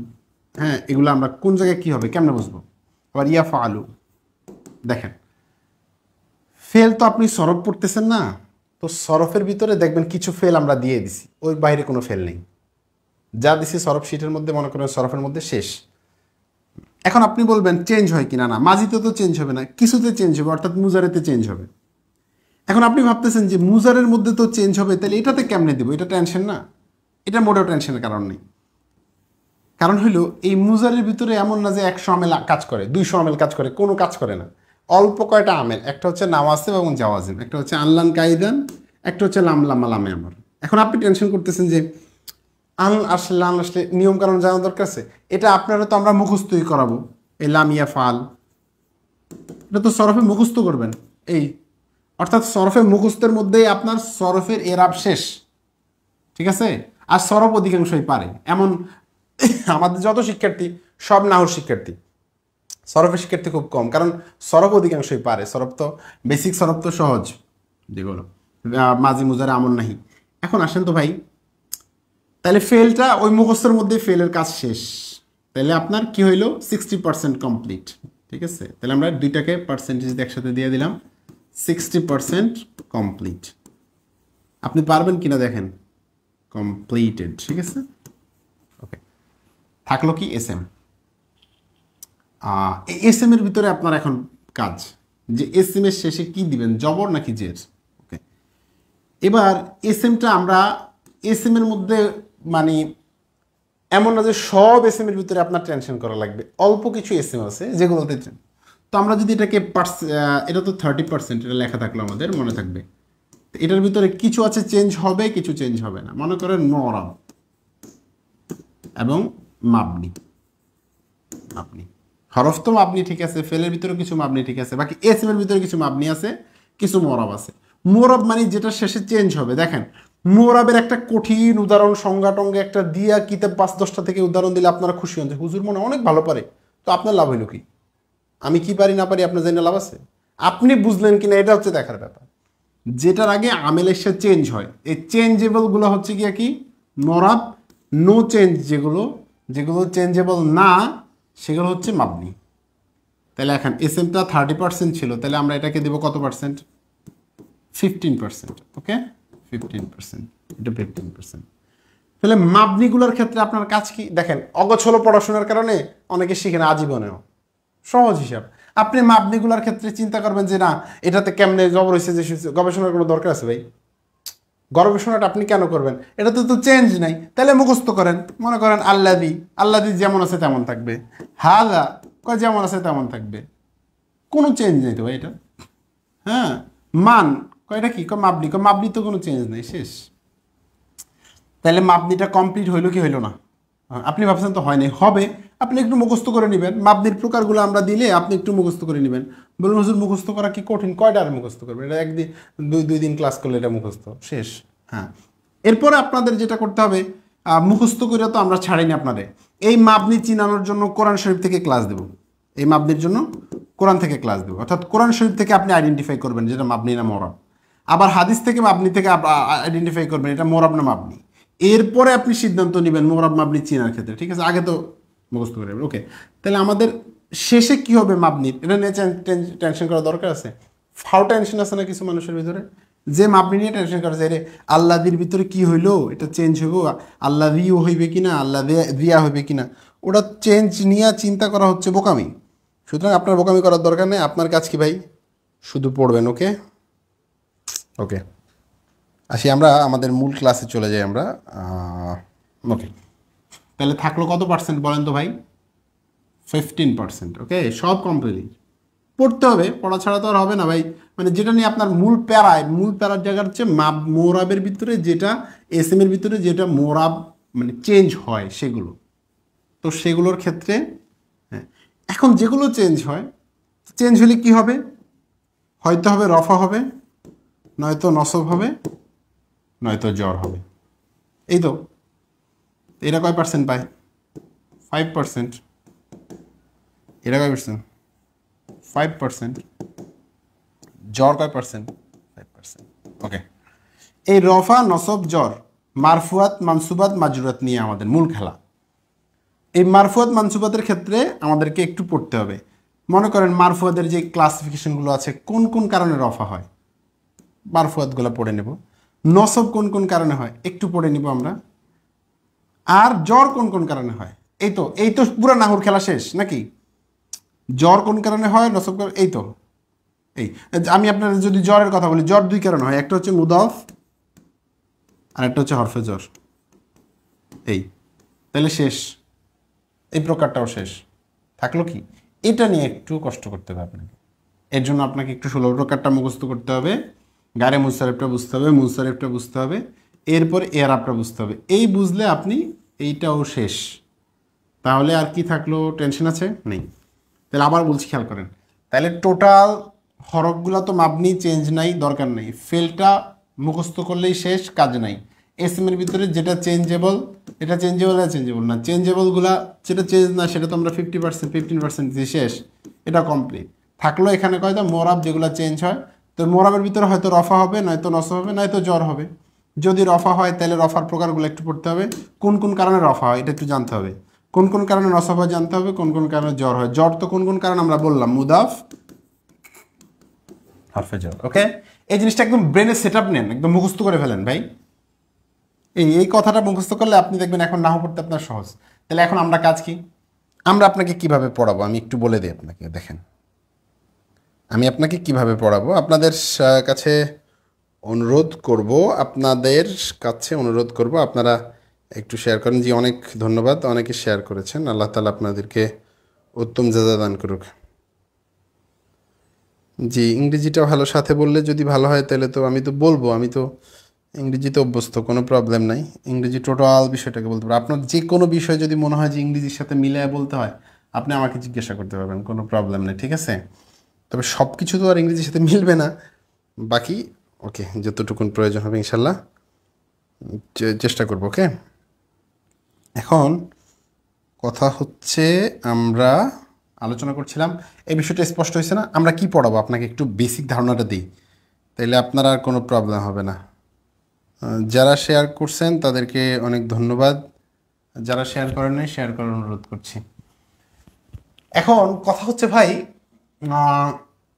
হ্যাঁ, এগুলো আমরা কোন জায়গায় কি হবে কেমনে বুঝবো? আবার ইয়া ফালু, দেখেন ফেল তো আপনি সরফ পড়তেছেন না, তো সরফের ভিতরে দেখবেন কিছু ফেল আমরা দিয়ে দিছি, ওই বাইরে কোনো ফেল নেই। যা দিছি সরফ শিটের মধ্যে, মনে করেন সরফের মধ্যে শেষ। এখন আপনি বলবেন চেঞ্জ হয় কিনা? না, মাজিতে তো চেঞ্জ হবে না, কিছুতে চেঞ্জ হবে, অর্থাৎ মুজারেতে চেঞ্জ হবে। এখন আপনি ভাবতেছেন যে মুজারের মধ্যে তো চেঞ্জ হবে, তাহলে এটাতে কেমনে দেবো? এটা টেনশন না, এটা মোটেও টেনশনের কারণ নেই। কারণ হইল এই মুজারের ভিতরে এমন না যে 100 আমেল কাজ করে, 200 আমেল কাজ করে, কোনো কাজ করে না। অল্প কয়টা আমেল, একটা হচ্ছে নাওয়াসিব এবং জাওয়াজিম, একটা হচ্ছে আনলান কাইদান, একটা হচ্ছে লামলামা লামে আমার। এখন আপনি টেনশন করতেছেন যে আন আসলে লান আসলে নিয়মকানুন জানা দরকার আছে, এটা আপনারা তো আমরা মুখস্থই করাবো। এই লামিয়া ফাল, এটা তো সরফে মুখস্থ করবেন। এই অর্থাৎ সরফে মুখস্থের মধ্যেই আপনার সরফের এরাব শেষ। ঠিক আছে, আর সরফ অধিকাংশই পারে, এমন আমাদের যত শিক্ষার্থী সব নাহুর শিক্ষার্থী, সরফের শিক্ষার্থী খুব কম, কারণ সরফ অধিকাংশই পারে। সরফ তো বেসিক, সরফ তো সহজ, যেগুলো মাঝি মুজারে আমন নাহি। এখন আসেন তো ভাই, তাহলে ফেলটা ওই মুখস্থের মধ্যে ফেলের কাজ শেষ, তাহলে আপনার কি হইলো? 60% কমপ্লিট। ঠিক আছে, তাহলে আমরা দুইটাকে পার্সেন্টেজ একসাথে দিয়ে দিলাম, 60% কমপ্লিট। আপনি পারবেন কিনা দেখেন, কমপ্লিটেড। ঠিক আছে, ওকে, থাকলো কি? S M. এস এম এর ভিতরে আপনার এখন কাজ যে এস এম এর শেষে কি দিবেন, জবর নাকি জের? ওকে, এবার এস এমটা আমরা এস এম এর মধ্যে মানে এমন না যে সব এস এম এর ভিতরে আপনার টেনশন করা লাগবে, অল্প কিছু এস এম আছে যেগুলোতে। তো আমরা যদি এটাকে এটা তো 30%, এটা লেখা থাকলো আমাদের মনে থাকবে। এটার ভিতরে কিছু আছে চেঞ্জ হবে, কিছু চেঞ্জ হবে না। মনে করেন মরাব এবং মাবনি। আপনি হরফ তো মাবনি ঠিক আছে, ফেলের ভিতরে কিছু মাবনি ঠিক আছে, বাকি এস এম এর ভিতরে কিছু মাবনি আছে, কিছু মরাব আছে। মোরব মানে যেটা শেষে চেঞ্জ হবে। দেখেন মোরাবের একটা কঠিন উদাহরণ সংজ্ঞা টঙ্গে একটা দিয়া কিতাব 5-10টা থেকে উদাহরণ দিলে আপনারা খুশি হন যে হুজুর মনে অনেক ভালো পারে, তো আপনার লাভ হইল কি? আমি কি পারি না পারি আপনার জেনে লাভ আছে? আপনি বুঝলেন কিনা এটা হচ্ছে দেখার ব্যাপার। যেটার আগে আমেলের সাথে চেঞ্জ হয়, এই চেঞ্জেবলগুলো হচ্ছে গিয়া কি মোরাব, নো চেঞ্জ যেগুলো যেগুলো চেঞ্জেবল না সেগুলো হচ্ছে মাবনি। তাহলে এখন এসএমটা 30% ছিল, তাহলে আমরা এটাকে দেবো কত পার্সেন্ট? 15%। ওকে, 15%, এটা 15%। তাহলে মাবনিগুলোর ক্ষেত্রে আপনার কাজ কি দেখেন, অগোছলো পড়াশোনার কারণে অনেকে শিখে না আজীবনেও। সহজ হিসাব, আপনি মাবনিগুলোর ক্ষেত্রে চিন্তা করবেন যে না এটাতে কেমনে জবর হয়েছে, যে গবেষণার কোনো দরকার আছে ভাই? গবেষণাটা আপনি কেন করবেন? এটাতে তো চেঞ্জ নাই, তাহলে মুখস্থ করেন। মনে করেন আল্লাদি, আল্লাদি যেমন আছে তেমন থাকবে, হাদা কয় যেমন আছে তেমন থাকবে, কোনো চেঞ্জ নেই তো ভাই এটা। হ্যাঁ, মান কয়টা কি মাবনি, মাবনি তো কোনো চেঞ্জ নেই, শেষ। তাহলে মাবনিটা কমপ্লিট হইলো কি হইলো না? আপনি ভাবছেন তো হয়নি, হবে। আপনি একটু মুখস্থ করে নেবেন, মাবনির প্রকারগুলো আমরা দিলে আপনি একটু মুখস্থ করে নেবেন। বলুন হুজুর মুখস্থ করা কি কঠিন? কয়টা আর মুখস্থ করবেন? এটা একদিন দুই দিন ক্লাস করলে এটা মুখস্থ শেষ। হ্যাঁ, এরপরে আপনাদের যেটা করতে হবে, মুখস্থ করে তো আমরা ছাড়িনি আপনাদের, এই মাবনি চিনানোর জন্য কোরআন শরীফ থেকে ক্লাস দেব। এই মাবনির জন্য কোরআন থেকে ক্লাস দেব, অর্থাৎ কোরআন শরীফ থেকে আপনি আইডেন্টিফাই করবেন যেটা মাবনি না মোরাব। আবার হাদিস থেকে মাবনি থেকে আইডেন্টিফাই করবেন এটা মোরাব না মাবনি। এরপরে আপনি সিদ্ধান্ত নেবেন মোরাব মাবনি চিনার ক্ষেত্রে, ঠিক আছে? আগে তো মুখস্থ করে নেবেন। ওকে, তাহলে আমাদের শেষে কি হবে মাবনির, এটা নিয়ে টেনশন করা দরকার আছে? ফাও টেনশন আছে না কিছু মানুষের ভিতরে, যে মাবনি নিয়ে টেনশন করা যায় রে আল্লাদির ভিতরে কি হইলো, এটা চেঞ্জ হইব, আল্লাহ দিও হইবে কিনা, আল্লাহ দিয়া হইবে কিনা, ওটা চেঞ্জ নিয়ে চিন্তা করা হচ্ছে বোকামি। সুতরাং আপনার বোকামি করার দরকার নেই, আপনার কাজ কি ভাই? শুধু পড়বেন। ওকে ওকে, আসি আমরা আমাদের মূল ক্লাসে চলে যাই আমরা। ওকে, তাহলে থাকলো কত পার্সেন্ট বলেন তো ভাই? 15%। ওকে, সব কমপ্লিট পড়তে হবে, পড়া ছাড়া তো আর হবে না ভাই। মানে যেটা নিয়ে আপনার মূল প্যারার জায়গা হচ্ছে মোরাবের ভিতরে যেটা, এসএম এর ভিতরে যেটা মোরাব মানে চেঞ্জ হয় সেগুলো, তো সেগুলোর ক্ষেত্রে হ্যাঁ, এখন যেগুলো চেঞ্জ হয়, চেঞ্জ হলে কি হবে? হয়তো হবে রফা হবে, নয়তো নসব হবে, নয়তো জ্বর হবে। এই তো, এরা কয় পার্সেন্ট পায়? 5%। এরা কয় পার্সেন্ট? 5%। জ্বর কয় পার্সেন্ট? 5%। ওকে, এই রফা নসব জ্বর মারফুয়াত মানসুবাত মাজরুরাত নিয়ে আমাদের মূল খেলা। এই মারফুয়াত মানসুবাতের ক্ষেত্রে আমাদেরকে একটু পড়তে হবে। মনে করেন মারফুয়াদের যে ক্লাসিফিকেশনগুলো আছে, কোন কোন কারণে রফা হয়, মারফুয়াতগুলো পড়ে নেব। নসব কোন কোন কারণে হয় একটু পড়ে নিব আমরা। আর জ্বর কোন কোন কারণে হয়, এই তো পুরো নাহুর খেলা শেষ নাকি? জ্বর কোন কারণে হয়, নসব এই তো এই। আমি আপনাদের যদি জ্বরের কথা বলি, জ্বর দুই কারণে হয়, একটা হচ্ছে মুদাফ আর একটা হচ্ছে হরফে জ্বর। এই তাহলে শেষ, এই প্রকারটাও শেষ। থাকলো কি? এটা নিয়ে একটু কষ্ট করতে হবে আপনাকে। এর জন্য আপনাকে একটু 16 প্রকারটা মুখস্থ করতে হবে, গারে মুসারেফটা বুঝতে হবে, মুসারেফটা বুঝতে হবে, এরপর এরাবটা বুঝতে হবে। এই বুঝলে আপনি এইটাও শেষ। তাহলে আর কি থাকলো? টেনশন আছে নেই। তাহলে আবার বলছি, খেয়াল করেন। তাহলে টোটাল হরফগুলো তো মাবনি, চেঞ্জ নাই, দরকার নেই। ফেলটা মুখস্থ করলেই শেষ, কাজ নাই। এসএমের ভিতরে যেটা চেঞ্জেবল, এটা চেঞ্জেবল আর চেঞ্জেবল না, চেঞ্জেবলগুলা যেটা চেঞ্জ না সেটা তো আমরা 50% 15% দিয়ে শেষ, এটা কমপ্লিট। থাকলো এখানে কয়টা মোরাব যেগুলো চেঞ্জ হয়। তো মোরাবের ভিতরে হয়তো রফা হবে, নয়তো নস হবে, নয়তো জ্বর হবে। যদি রফা হয় তাহলে রফার প্রকারগুলো একটু পড়তে হবে, কোন কোন কারণে রফা হয় এটা একটু জানতে হবে, কোন কোন কারণে নসব হয় জানতে হবে, কোন কোন কারণে জ্বর হয়। জ্বর তো কোন কোন কারণে আমরা বললাম, মুদাফ হরফে জ্বর। ওকে, এই জিনিসটা একদম ব্রেনে সেট আপ নেন, একদম মুখস্থ করে ফেলেন ভাই। এই কথাটা মুখস্থ করলে আপনি দেখবেন এখন নাহু পড়তে আপনার সহজ। তাহলে এখন আমরা কাজ কি? আমরা আপনাকে কিভাবে পড়াবো আমি একটু বলে দিই আপনাকে। দেখেন, আমি আপনাকে কিভাবে পড়াবো, আপনাদের কাছে অনুরোধ করব, আপনারা একটু শেয়ার করেন। জি, অনেক ধন্যবাদ, অনেকে শেয়ার করেছেন। আল্লাহ তাআলা আপনাদেরকে উত্তম জাযা দান করুক। জি, ইংরেজিটা ভালো সাথে বললে যদি ভালো হয়, তাহলে তো আমি তো বলবো, আমি তো ইংরেজিতে অভ্যস্ত, কোনো প্রবলেম নাই। ইংরেজি টোটাল বিষয়টাকে বলতে পারবো। আপনার যে কোনো বিষয় যদি মনে হয় যে ইংরেজির সাথে মিলিয়ে বলতে হয়, আপনি আমাকে জিজ্ঞাসা করতে পারবেন, কোনো প্রবলেম নেই, ঠিক আছে? তবে সব কিছু তো আর ইংরেজির সাথে মিলবে না, বাকি ওকে যতটুকুন প্রয়োজন হবে ইনশাল্লাহ চেষ্টা করব। ওকে, এখন কথা হচ্ছে আমরা আলোচনা করছিলাম, এই বিষয়টা স্পষ্ট হয়েছে না? আমরা কি পড়াবো আপনাকে একটু বেসিক ধারণাটা দিই, তাইলে আপনার আর কোনো প্রবলেম হবে না। যারা শেয়ার করছেন তাদেরকে অনেক ধন্যবাদ, যারা শেয়ার করেন নাই শেয়ার করার অনুরোধ করছি। এখন কথা হচ্ছে ভাই,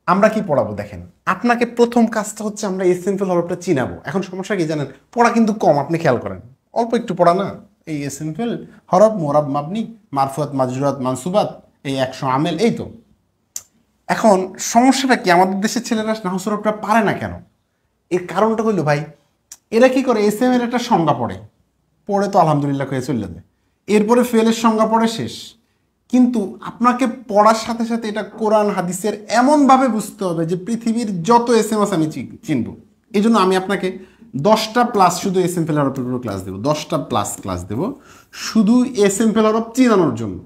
আমরা কি পড়াবো দেখেন, আপনাকে প্রথম কাজটা হচ্ছে আমরা এই সিম্পল হরফটা চিনাবো। এখন সমস্যা কি জানেন, পড়া কিন্তু কম, আপনি খেয়াল করেন অল্প একটু পড়া না। এই সিম্পল হরফ, মোরাব, মাবনি, মারফুয়াত, মাজরুরাত, মানসুবাত, এই 100 আমেল, এই তো। এখন সমস্যাটা কি, আমাদের দেশের ছেলেরা নাহু সরফটা পারে না কেন? এর কারণটা হইলো ভাই, এরা কি করে, এস এম এর একটা সংজ্ঞা পড়ে, পড়ে তো আলহামদুলিল্লাহ হয়ে চলে যাবে, এরপরে ফেলের সংজ্ঞা পড়ে শেষ। কিন্তু আপনাকে পড়ার সাথে সাথে এটা কোরআন হাদিসের এমনভাবে বুঝতে হবে যে পৃথিবীর যত এস এম এস আমি চিনব। এই জন্য আমি আপনাকে 10টা প্লাস শুধু এস এম ফেল হরফের উপর ক্লাস দেবো, 10টা প্লাস ক্লাস দেবো শুধু এস এম ফেল হরফ চিনানোর জন্য।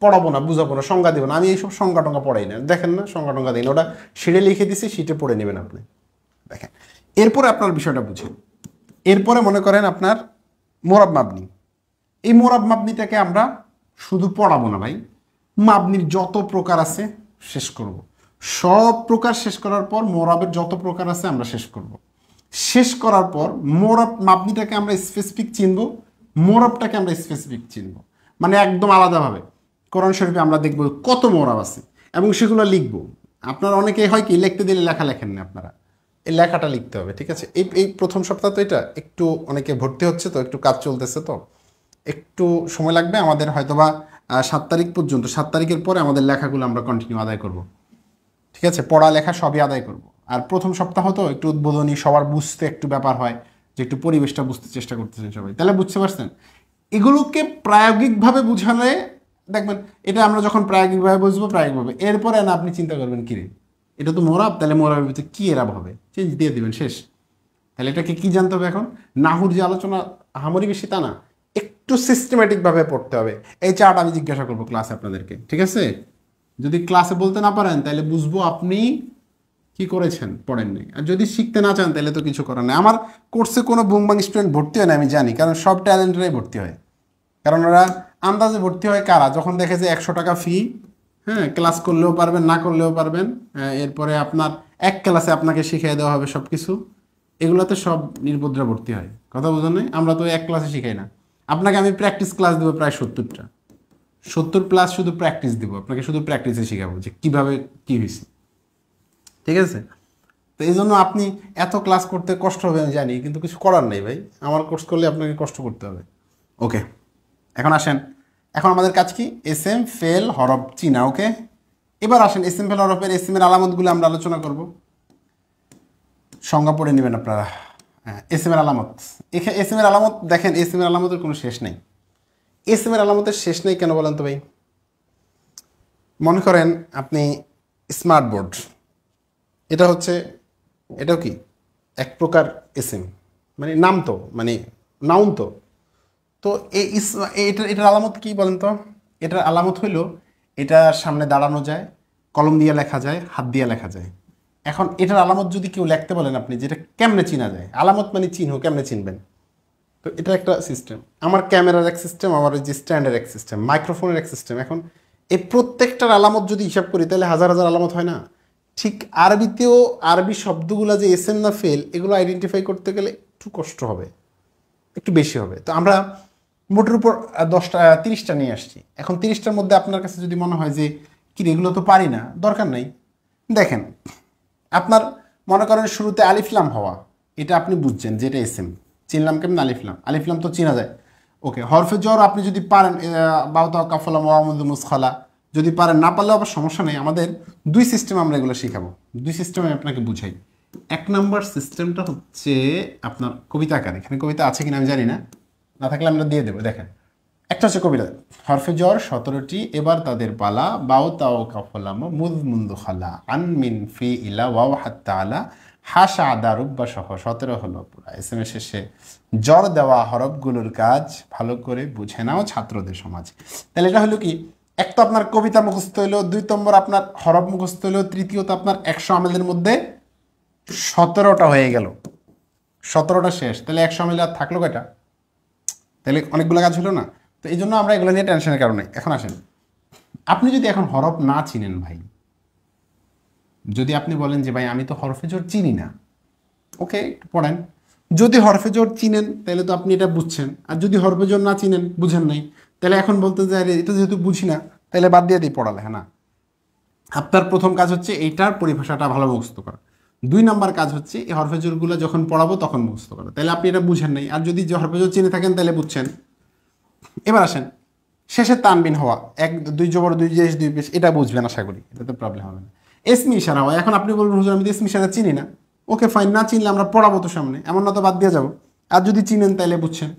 পড়াবো না, বুঝাবো না, সংজ্ঞা দেবো না, আমি এইসব সংজ্ঞা টঙ্গা পড়াই না, দেখেন না সংজ্ঞা টঙ্গা দিই না, ওটা সিটে লিখে দিছি, সিটে পড়ে নেবেন আপনি। দেখেন, এরপরে আপনার বিষয়টা বুঝেন। এরপরে মনে করেন আপনার মোরাব মাবনি, এই মোরাব মাবনিটাকে আমরা শুধু পড়াবো না ভাই, মাবনির যত প্রকার আছে শেষ করব। সব প্রকার শেষ করার পর মোরাবের যত প্রকার আছে আমরা শেষ করব। শেষ করার পর মোরাব মাবনিটাকে আমরা স্পেসিফিক চিনব, মোরাবটাকে আমরা স্পেসিফিক চিনব, মানে একদম আলাদাভাবে। কোরআন শরীফে আমরা দেখব কত মোরাব আছে এবং সেগুলো লিখব। আপনারা অনেকে হয় কি লিখতে দিলে লেখা লেখেন না, আপনারা এই লেখাটা লিখতে হবে, ঠিক আছে? এই এই প্রথম সপ্তাহ তো এটা একটু অনেকে ভর্তি হচ্ছে, তো একটু কাজ চলতেছে, তো একটু সময় লাগবে আমাদের, হয়তোবা 7 তারিখ পর্যন্ত, 7 তারিখের পরে আমাদের লেখাগুলো আমরা কন্টিনিউ আদায় করব, ঠিক আছে? পড়া লেখা সবই আদায় করব। আর প্রথম সপ্তাহ তো একটু উদ্বোধনী, সবার বুঝতে একটু ব্যাপার হয়, যে একটু পরিবেশটা বুঝতে চেষ্টা করতেছেন সবাই, তাহলে বুঝতে পারছেন? এগুলোকে প্রায়োগিকভাবে বুঝালে দেখবেন, এটা আমরা যখন প্রায়োগিকভাবে বুঝবো, প্রায়োগিকভাবে এরপরে না আপনি চিন্তা করবেন কিরে এটা তো মোরাব, তাহলে মোরাবের ভিতরে কী এরাব হবে, চেঞ্জ দিয়ে দিবেন, শেষ। তাহলে এটাকে কি জানতে হবে এখন? নাহুর যে আলোচনা হামারি বেশি তা না, একটু সিস্টেমেটিকভাবে পড়তে হবে। এই চার্ট আমি জিজ্ঞাসা করবো ক্লাসে আপনাদেরকে, ঠিক আছে? যদি ক্লাসে বলতে না পারেন তাহলে বুঝবো আপনি কি করেছেন, পড়েননি। আর যদি শিখতে না চান তাহলে তো কিছু করার নেই। আমার কোর্সে কোনো বুংবাং স্টুডেন্ট ভর্তি হয় না আমি জানি, কারণ সব ট্যালেন্টেরাই ভর্তি হয়। কারণ ওরা আন্দাজে ভর্তি হয় কারা, যখন দেখে যে 100 টাকা ফি, হ্যাঁ ক্লাস করলেও পারবেন না করলেও পারবেন, এরপরে আপনার এক ক্লাসে আপনাকে শিখিয়ে দেওয়া হবে সব কিছু, এগুলোতে সব নির্বোধরা ভর্তি হয়। কথা বোঝেন নাই? আমরা তো এক ক্লাসে শিখাই না, আপনাকে আমি প্র্যাকটিস ক্লাস দেবো প্রায় 70টা, 70 প্লাস শুধু প্র্যাকটিস দিব আপনাকে, শুধু প্র্যাকটিসে শেখাবো যে কীভাবে কী হয়েছে, ঠিক আছে? তো এই জন্য আপনি এত ক্লাস করতে কষ্ট হবে আমি জানি, কিন্তু কিছু করার নেই ভাই, আমার কোর্স করলে আপনাকে কষ্ট করতে হবে। ওকে, এখন আসেন, এখন আমাদের কাজ কি, এস এম ফেল হরফ চিনা। ওকে, এবার আসেন এস এম ফেল হরফের এস এম এর আলামতগুলো আমরা আলোচনা করব। সংজ্ঞা পড়ে নেবেন আপনারা। হ্যাঁ, এস এম এর আলামত, এখানে এস এম এর আলামত দেখেন, এস এম এর আলামতের কোনো শেষ নেই। এস এম এর আলামতের শেষ নেই কেন বলেন তো ভাই? মনে করেন আপনি স্মার্ট বোর্ড, এটা হচ্ছে, এটাও কি এক প্রকার এস এম, মানে নাম তো, মানে নাউন তো। তো এটার আলামত কি বলেন তো? এটার আলামত হইল এটার সামনে দাঁড়ানো যায়, কলম দিয়ে লেখা যায়, হাত দিয়ে লেখা যায়। এখন এটার আলামত যদি কেউ লিখতে বলেন আপনি, যেটা কেমনে চিনা যায়, আলামত মানে চিহ্ন, কেমনে চিনবেন? তো এটা একটা সিস্টেম, আমার ক্যামেরার এক সিস্টেম, আমার যে স্ট্যান্ডের এক সিস্টেম, মাইক্রোফোনের এক সিস্টেম। এখন এই প্রত্যেকটার আলামত যদি হিসাব করি তাহলে হাজার হাজার আলামত হয় না? ঠিক আরবিতেও আরবি শব্দগুলো যে এস এম না ফেল, এগুলো আইডেন্টিফাই করতে গেলে একটু কষ্ট হবে, একটু বেশি হবে। তো আমরা মোটের উপর 10টা 30টা নিয়ে আসছি। এখন 30টার মধ্যে আপনার কাছে যদি মনে হয় যে কি এগুলো তো পারি না, দরকার নাই। দেখেন, আপনার মনে করেন শুরুতে আলিফলাম হওয়া, এটা আপনি বুঝছেন যে এটা এস এম, চিনলাম কেমন? আলিফলাম, আলিফলাম তো চেনা যায়। ওকে, হরফে জ্বর আপনি যদি পারেন, বাউতা কাফলা মোহাম্মদ মুসখালা, যদি পারেন, না পারলেও আবার সমস্যা নেই, আমাদের দুই সিস্টেম আমরা এগুলো শেখাবো, দুই সিস্টেম আমি আপনাকে বুঝাই। এক নম্বর সিস্টেমটা হচ্ছে আপনার কবিতা আকারে, এখানে কবিতা আছে কিনা আমি জানি না, না থাকলে আমরা দিয়ে দেবো। দেখেন, একটা হচ্ছে কবিতা, হরফে জ্বর 17টি, এবার তাদের পালা, বাউ তাও কাফলাম মুদ মুন্দু খালা, আন মিন ফি ইলা ওয়াও হাত্তা আলা, হাসা আদা রুব্বা সহ 17 হলো পুরা। এস এম এর শেষে জ্বর দেওয়া হরফগুলোর কাজ ভালো করে বুঝে নাও ছাত্রদের সমাজ। তাহলে এটা হলো কি, এক তো আপনার কবিতা মুখস্থ হইলো, 2 নম্বর আপনার হরফ মুখস্থ হইলো, তৃতীয়ত আপনার 100 আমেলের মধ্যে 17টা হয়ে গেল। 17টা শেষ, তাহলে 100 মিলে আর থাকলো কয়টা? তাহলে অনেকগুলো কাজ হলো না। তো এই জন্য আমরা এগুলো নিয়ে টেনশনের কারণে। এখন আসেন, আপনি যদি এখন হরফ না চিনেন ভাই, যদি আপনি বলেন যে ভাই আমি তো হরফে জোর চিনি না, ওকে পড়েন। যদি হরফে জোর চিনেন তাহলে তো আপনি এটা বুঝছেন, আর যদি হরফে জোর না চিনেন, বুঝেন নাই, তাহলে এখন বলতে যে এটা যেহেতু বুঝি না তাহলে বাদ দিয়ে দিই পড়ালেখা না। আপনার প্রথম কাজ হচ্ছে এইটার পরিভাষাটা ভালো মুখস্থ করা। 2 নাম্বার কাজ হচ্ছে এই হরফে জোরগুলো যখন পড়াবো তখন মুখস্থ করা। তাহলে আপনি এটা বুঝেন নাই, আর যদি হরফে জোর চিনে থাকেন তাহলে বুঝছেন। এবার আসেন, শেষে তানবিন হওয়া, 1 2 জবর 2 জেস 2 পেশ, এটা বুঝবেন আশা করি, এটা তো প্রবলেম হবে না। এসমি ইশারা হওয়া, এখন আপনি বলবেন হুজুর আমি তো এসমি ইশারা চিনি না, ওকে ফাইন, না চিনলে আমরা পড়াবো তো সামনে, এমন না তো বাদ দিয়ে যাবো। আর যদি চিনেন তাহলে বুঝছেন।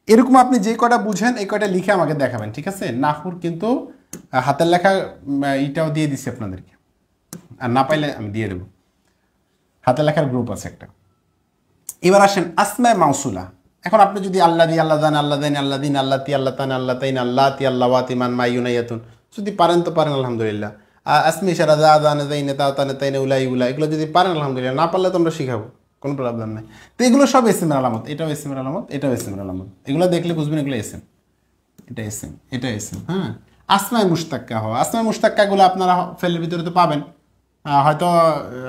এরকম আপনি যে কয়টা বুঝেন এই কয়টা লিখে আমাকে দেখাবেন, ঠিক আছে? নাহুর কিন্তু হাতের লেখা এটাও দিয়ে দিছি আপনাদেরকে, আর না পাইলে আমি দিয়ে দেবো, হাতের লেখার গ্রুপ আছে একটা। এবার আসেন আসমায়ে মাউসুলা। এখন আপনি যদি আল্লাহ দি, আল্লাহ দান, আল্লাহ দাইন, আল্লাহ দিন, আল্লাহ তি, আল্লাহ তান, আল্লাহ তাইন, আল্লাহ তি, আল্লাহ ওয়াতি, মান মা ইউনাইয়াতুন, যদি পারেন তো পারেন আলহামদুলিল্লাহ। আসমি ইশারা যা দানে তাইনে তা তানে তাইনে উলাই উলা, এগুলো যদি পারেন আলহামদুলিল্লাহ, না পারলে তো আমরা শিখাবো, কোনো প্রবলেম নাই। তো এগুলো সব এসএমের আলামত, এটাও এসএমের আলামত, এটাও এসএমের আলামত, এগুলো দেখলে বুঝবেন এগুলো এসএম, এটা এসএম, এটা এসএম। হ্যাঁ, আসমায়ে মুশতাক্কা হওয়া, আসমায়ে মুশতাক্কাগুলো আপনারা ফেলের ভিতরে তো পাবেন, হয়তো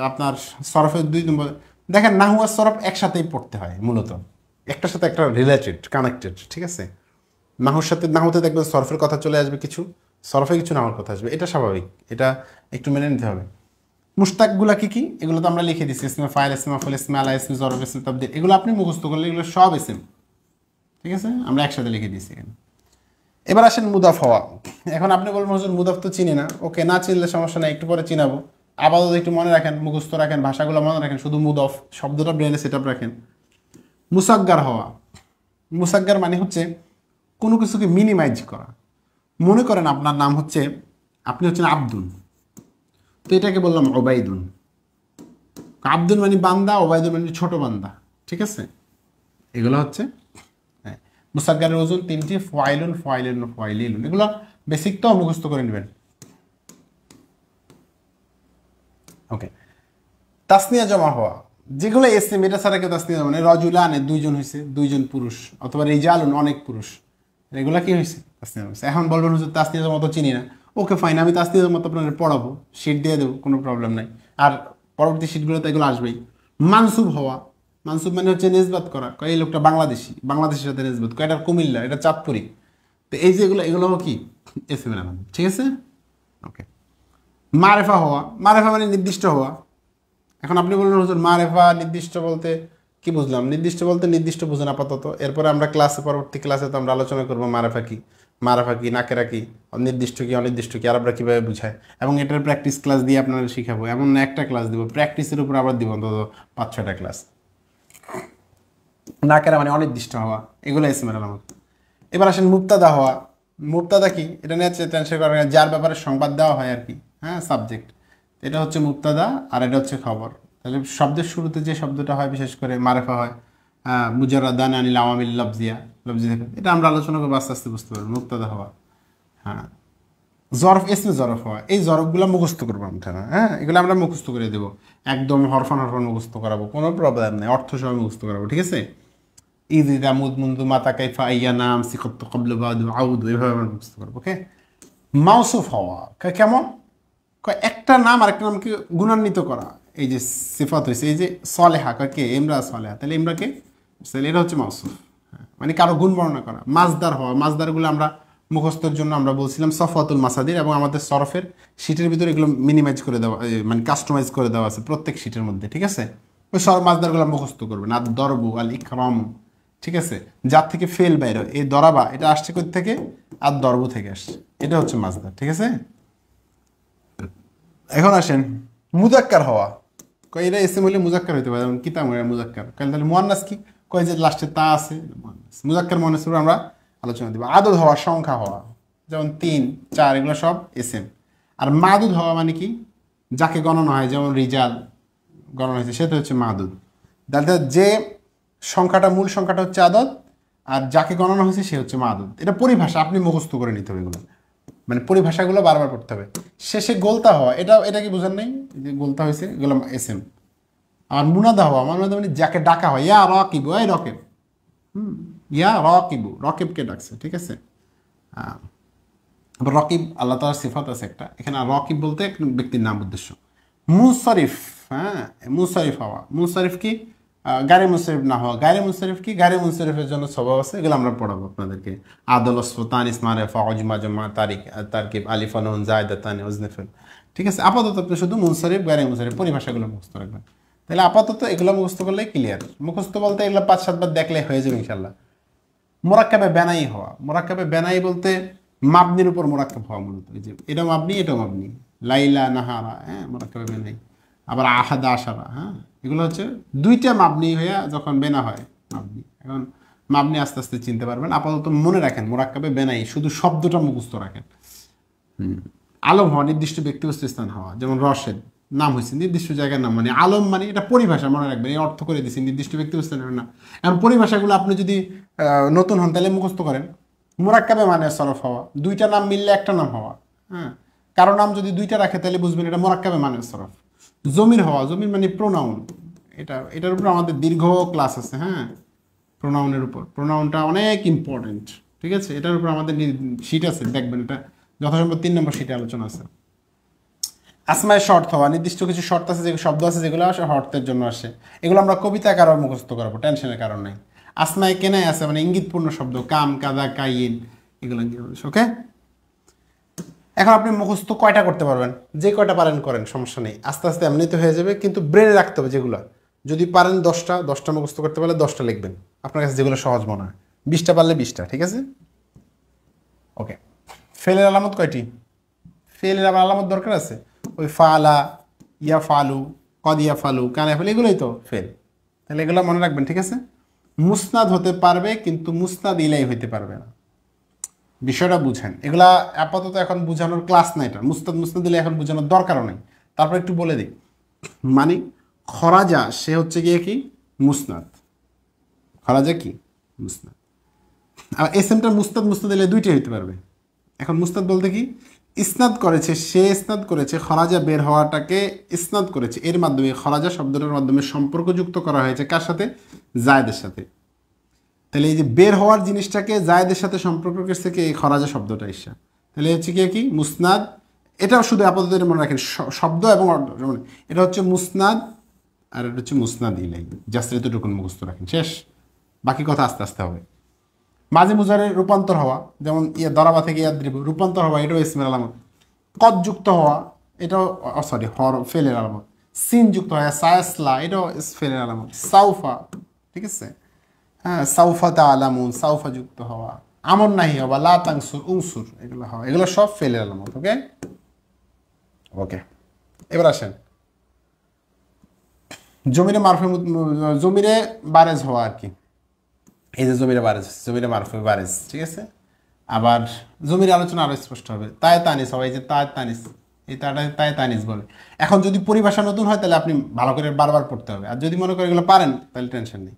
আপনার সরফের 2 নম্বর। দেখেন নাহু আর সরফ একসাথেই পড়তে হয় মূলত, একটার সাথে একটা রিলেটেড, কানেক্টেড, ঠিক আছে? নাহুর সাথে, নাহুতে দেখবেন সরফের কথা চলে আসবে কিছু, সরফে কিছু নাহুর কথা আসবে, এটা স্বাভাবিক, এটা একটু মেনে নিতে হবে। মুশতাকগুলা কি কি, এগুলো তো আমরা লিখে দিচ্ছি, ইসমে ফাইল, ইসমে মাফউল, ইসমে আলা, ইসমে জরফ, ইসমে তাবদীল, এগুলো আপনি মুখস্থ করলে এগুলো সব ইসম, ঠিক আছে? আমরা একসাথে লিখে দিয়েছি এখানে। এবার আসেন মুদাফ হওয়া। এখন আপনি বলবেন হুজুর মুদাফ তো চিনি না, ওকে, না চিনলে সমস্যা নাই, একটু পরে চিনাবো। আপাতত একটু মনে রাখেন, মুখস্থ রাখেন, ভাষাগুলো মনে রাখেন, শুধু মুদফ শব্দটা ব্রেনে সেট আপ রাখেন। মুসাগ্গার হওয়া, মুসাগ্গার মানে হচ্ছে কোনো কিছুকে মিনিমাইজ করা। মনে করেন আপনার নাম হচ্ছে, আপনি হচ্ছেন আব্দুল, তো এটাকে বললাম ওবাইদুন। আব্দুল মানে বান্দা, ওবাইদুল মানে ছোট বান্দা, ঠিক আছে? এগুলো হচ্ছে মুসাগ্গারের ওজন 3টি, ফাইলুন, ফাইলুন, ফাইলিলুন, এগুলো বেসিক তো মুখস্থ করে নেবেন। ওকে, তাসনিয়া জমা হওয়া, যেগুলো এসএম, এটা ছাড়া কেউ তাসনিয়া জমা, মানে রজুলানে 2 জন হয়েছে, 2 জন পুরুষ, অথবা রিজালুন অনেক পুরুষ, এগুলা কি হয়েছে? তাসনিয়া জমা। এখন বলবেন হুজুর তাসনিয়া জমা তো চিনি না, ওকে ফাইন, আমি তাসনিয়া জমা তো আপনাদের পড়াবো, শিট দিয়ে দেবো, কোনো প্রবলেম নাই, আর পরবর্তী শিটগুলোতে এগুলো আসবেই। মানসুব হওয়া, মানসুব মানে হচ্ছে নিসবাত করা, এই লোকটা বাংলাদেশি, বাংলাদেশের সাথে নিসবাত, এটা কুমিল্লা, এটা চাঁদপুরি, তো এই যে এগুলো কি এসএম এর নাম, ঠিক আছে? ওকে। মারেফা হওয়া, মারেফা মানে নির্দিষ্ট হওয়া। এখন আপনি বললেন হুজুর মারেফা নির্দিষ্ট বলতে কি বুঝলাম? নির্দিষ্ট বলতে নির্দিষ্ট বুঝেন আপাতত, এরপরে আমরা পরবর্তী ক্লাসে তো আমরা আলোচনা করবো মারেফা কি, মারেফা কি, নাকেরা কি, নির্দিষ্ট কি, অনির্দিষ্ট কি, আর আমরা কীভাবে বুঝাই, এবং এটার প্র্যাকটিস ক্লাস দিয়ে আপনারা শিখাবো। এমন না একটা ক্লাস দিব, প্র্যাকটিসের উপর আবার দিব অন্তত 5-6টা ক্লাস। নাকেরা মানে অনির্দিষ্ট হওয়া, এগুলো ইসমের আলামত। এবার আসেন মুবতাদা হওয়া। মুবতাদা কি, এটা নিয়ে টেনশন করার, যার ব্যাপারে সংবাদ দেওয়া হয় আর কি, হ্যাঁ, সাবজেক্ট, এটা হচ্ছে মুবতাদা, আর এটা হচ্ছে খবর। তাহলে শব্দের শুরুতে যে শব্দটা হয় বিশেষ করে মারেফা হয়, মুজাররাদান আনিল আওয়ামিল লফজিয়া, লফজি থেকে, এটা আমরা আলোচনা করবো, আস্তে আস্তে বুঝতে পারবো মুবতাদা হওয়া। হ্যাঁ, জরফ, এসমে জরফ হওয়া, এই জরফগুলো মুখস্থ করবো আমরা, হ্যাঁ, এগুলো আমরা মুখস্থ করে দেবো, একদম হরফান হরফান মুখস্থ করাবো, কোনো প্রবলেম নেই, অর্থ সহ মুখস্থ করাবো, ঠিক আছে? ইদিদা মুদ মুন্দু মাতা কাইফা আইয়া নাম সিকত্ত কবল বাদু আউদু, এভাবে আমরা মুখস্থ করবো, ওকে? মাউসুফ হওয়া কেমন, একটা নাম আরেকটা নামকে গুণান্বিত করা, এই যে সিফাত হয়েছে, এই যে সলেহা, কে ইমরা সলেহা, তাহলে ইমরাকে, তাহলে এটা হচ্ছে মাউসুফ, মানে কারো গুণ বর্ণনা করা। মাজদার হওয়া, মাজদারগুলো আমরা মুখস্থের জন্য আমরা বলছিলাম সফওয়াতুল মাসাদির, এবং আমাদের সরফের শিটের ভিতরে এগুলো মিনিমাইজ করে দেওয়া, মানে কাস্টমাইজ করে দেওয়া আছে প্রত্যেক শিটের মধ্যে, ঠিক আছে? ওই মাজদারগুলো মুখস্থ করবেন। আর দরবু, আল ইকরাম, ঠিক আছে? যার থেকে ফেল বাইরে, এই দরাবা এটা আসছে কোথা থেকে? আর দরবু থেকে আসছে, এটা হচ্ছে মাজদার, ঠিক আছে? এখন আসেন মুজাক্কার হওয়া, এটা এসএম হলে মুজাক্কার হইতে পারে, যেমন কিতাব মুজাক্কার, তাহলে মুয়ান্নাস কি, যে লাস্টে তা আছে, মুজাক্কার মুয়ান্নাস আমরা আলোচনা দিব। আদদ হওয়া, সংখ্যা হওয়া, যেমন 3, 4, এগুলো সব এসএম। আর মাদুদ হওয়া মানে কি, যাকে গণনা হয়, যেমন রিজাল গণনা হয়েছে, সেটা হচ্ছে মাদুদ। তাহলে যে সংখ্যাটা, মূল সংখ্যাটা হচ্ছে আদদ, আর যাকে গণনা হয়েছে সে হচ্ছে মাদুদ। এটা পরিভাষা, আপনি মুখস্থ করে নিতে হবে এগুলো, মানে পরিভাষাগুলো বারবার পড়তে হবে। শেষে গোলতা হওয়া, এটা কি বোঝেন নাই, যে গোলতা হয়েছে, এগুলো এসএম। আর মুনাদা হওয়া মানে যাকে ডাকা হয়, ইয়া রাকিবু, এই রকেব, ইয়া রাকিবু, রকেবকে ডাকছে, ঠিক আছে। আবার রকিব আল্লাহ তাআলার সিফাত আছে একটা, এখানে রকিব বলতে এক ব্যক্তির নাম উদ্দেশ্য। মুনসারিফ, হ্যাঁ মুনসারিফ হওয়া, মুনসারিফ কি গাড়ি মুনসারিফ না হওয়া, গাড়ি মুনসারিফ কি গাড়ি মুনসারিফের জন্য স্বভাব আছে, এগুলো আমরা পড়াবো আপনাদেরকে। আদল ওসফ তানিস মারেফা অজমা জমা তারিক তারকিব আলিফা নুন জায়দা তানি ওজনেফেল, ঠিক আছে। আপাতত আপনি শুধু মুনসারিফ গাড়ি মুনসারিফ পরিভাষাগুলো মুখস্থ রাখবেন, তাহলে আপাতত এগুলো মুখস্থ করলেই ক্লিয়ার। মুখস্থ বলতে এগুলো 5-7 বার দেখলে হয়ে যাবে ইনশাল্লাহ। মোরাক্কাবে বেনাই হওয়া, মোরাক্কাবে বেনাই বলতে মাবনির উপর মোরাক্কাব হওয়া, মূলত এই যে এটা মাবনি এটা মাবনি, লাইলা নাহারা, হ্যাঁ মোরাক্কাবে বেনাই। আবার আহাদা আশারা, হ্যাঁ এগুলো হচ্ছে দুইটা মাবনি হইয়া যখন বেনা হয় মাবনি। এখন মাবনি আস্তে আস্তে চিনতে পারবেন, আপাতত মনে রাখেন মোরাক্কাবে বেনাই, শুধু শব্দটা মুখস্থ রাখেন। আলম হওয়া, নির্দিষ্ট ব্যক্তিবস্তু স্থান হওয়া, যেমন রশেদ নাম হয়েছে নির্দিষ্ট জায়গার নাম, মানে আলম মানে এটা পরিভাষা, মনে রাখবেন এই অর্থ করে দিচ্ছি নির্দিষ্ট ব্যক্তিবস্তু স্থানের না। এখন পরিভাষাগুলো আপনি যদি নতুন হন তাহলে মুখস্থ করেন। মোরাক্কাবে মানে সরফ হওয়া, দুইটা নাম মিললে একটা নাম হওয়া, হ্যাঁ কারো নাম যদি দুইটা রাখে তাহলে বুঝবেন এটা মোরাক্কাবে মানে সরফ। জমির হওয়া, জমির মানে প্রোনাউন, এটার উপর আমাদের দীর্ঘ ক্লাস আছে, হ্যাঁ প্রোনাউনের উপর, প্রোনাউনটা অনেক ইম্পর্টেন্ট, ঠিক আছে। এটার উপর আমাদের শিট আছে, দেখবেন এটা যথাসম্ভব 3 নম্বর শিটে আলোচনা আছে। আসমায় শর্ত হওয়া, নির্দিষ্ট কিছু শর্ত আছে, যে শব্দ আছে যেগুলো আসে শর্তের জন্য আসে, এগুলো আমরা কবিতা কারো মুখস্থ করবো, টেনশনের কারণ নেই। আসমায় কেনাই আছে মানে ইঙ্গিতপূর্ণ শব্দ, কাম কাদা কাইন, এগুলো ওকে। এখন আপনি মুখস্থ কয়টা করতে পারবেন, যে কয়টা পারেন করেন, সমস্যা নেই, আস্তে আস্তে এমনিতে হয়ে যাবে, কিন্তু ব্রেনে রাখতে হবে যেগুলো। যদি পারেন 10টা মুখস্থ করতে পারলে 10টা লিখবেন, আপনার কাছে যেগুলো সহজ মনে হয়। 20টা পারলে 20টা, ঠিক আছে। ওকে, ফেলের আলামত কয়টি? ফেলের আবার আলামত দরকার আছে, ওই ফালা, ইয়া ফালু, কদ ইয়া ফালু, কানা ফেল, এগুলোই তো ফেল, তাহলে এগুলো মনে রাখবেন, ঠিক আছে। মুসনাদ হতে পারবে কিন্তু মুসনাদ ইলাই হইতে পারবে না, বিষয়টা বুঝেন। এগুলা আপাতত এখন বুঝানোর ক্লাস না, এটা মুসনাদ দিলে এখন বুঝানোর দরকারও নেই। তারপর একটু বলে দিই, মানে খরাজা সে হচ্ছে গিয়ে কি মুসনাদ, খরাজা কি মুসনাদ। আর এসএমটা মুস্তাদ দিলে দুইটাই হইতে পারবে। এখন মুস্তাদ বলতে কি ইসনাদ করেছে, সে ইসনাদ করেছে, খরাজা বের হওয়াটাকে ইসনাদ করেছে, এর মাধ্যমে খরাজা শব্দটার মাধ্যমে সম্পর্কযুক্ত করা হয়েছে কার সাথে? জায়েদের সাথে। তাহলে এই যে বের হওয়ার জিনিসটাকে জায়েদের সাথে সম্পর্ক করছে কি এই খরাজা শব্দটা এসে, তাহলে হচ্ছে কি মুসনাদ। এটাও শুধু আপাতত মনে রাখেন, শব্দ এবং এটা হচ্ছে মুসনাদ আর এটা হচ্ছে মুসনাদ ইলাই, জাস্ট এতটুকুন মুখস্থ রাখেন, শেষ। বাকি কথা আস্তে আস্তে হবে। মাঝে মুজারে রূপান্তর হওয়া, যেমন দরাবা থেকে ইয়াদ্রিব, রূপান্তর হওয়া, এটাও ইসমের আলামত। কদ যুক্ত হওয়া, এটাও সরি ফেলের আলামত। সিন যুক্ত হওয়া, সায়াসলা, এটাও ফেলের আলামত। সাউফা, ঠিক আছে, হ্যাঁ সাউফা তা আলামুন, সাউফা যুক্ত হওয়া। আমন নাহি হওয়া, লা তাংসুর উংসুর, এগুলো হওয়া, এগুলো সব ফেলের আলামত। ওকে ওকে, এবার আসেন জমিরে মারফে, জমিরে বারেজ হওয়া আর কি। এই যে জমিরে বারেজ, জমিরে মারফে বারেজ, ঠিক আছে। আবার জমির আলোচনা আরো স্পষ্ট হবে। তাই তানিস হবে, এই যে তাই তানিস, এই তাটা তাই তানিস বলে। এখন যদি পরিভাষা নতুন হয় তাহলে আপনি ভালো করে বারবার পড়তে হবে, আর যদি মনে করেন এগুলো পারেন তাহলে টেনশন নেই।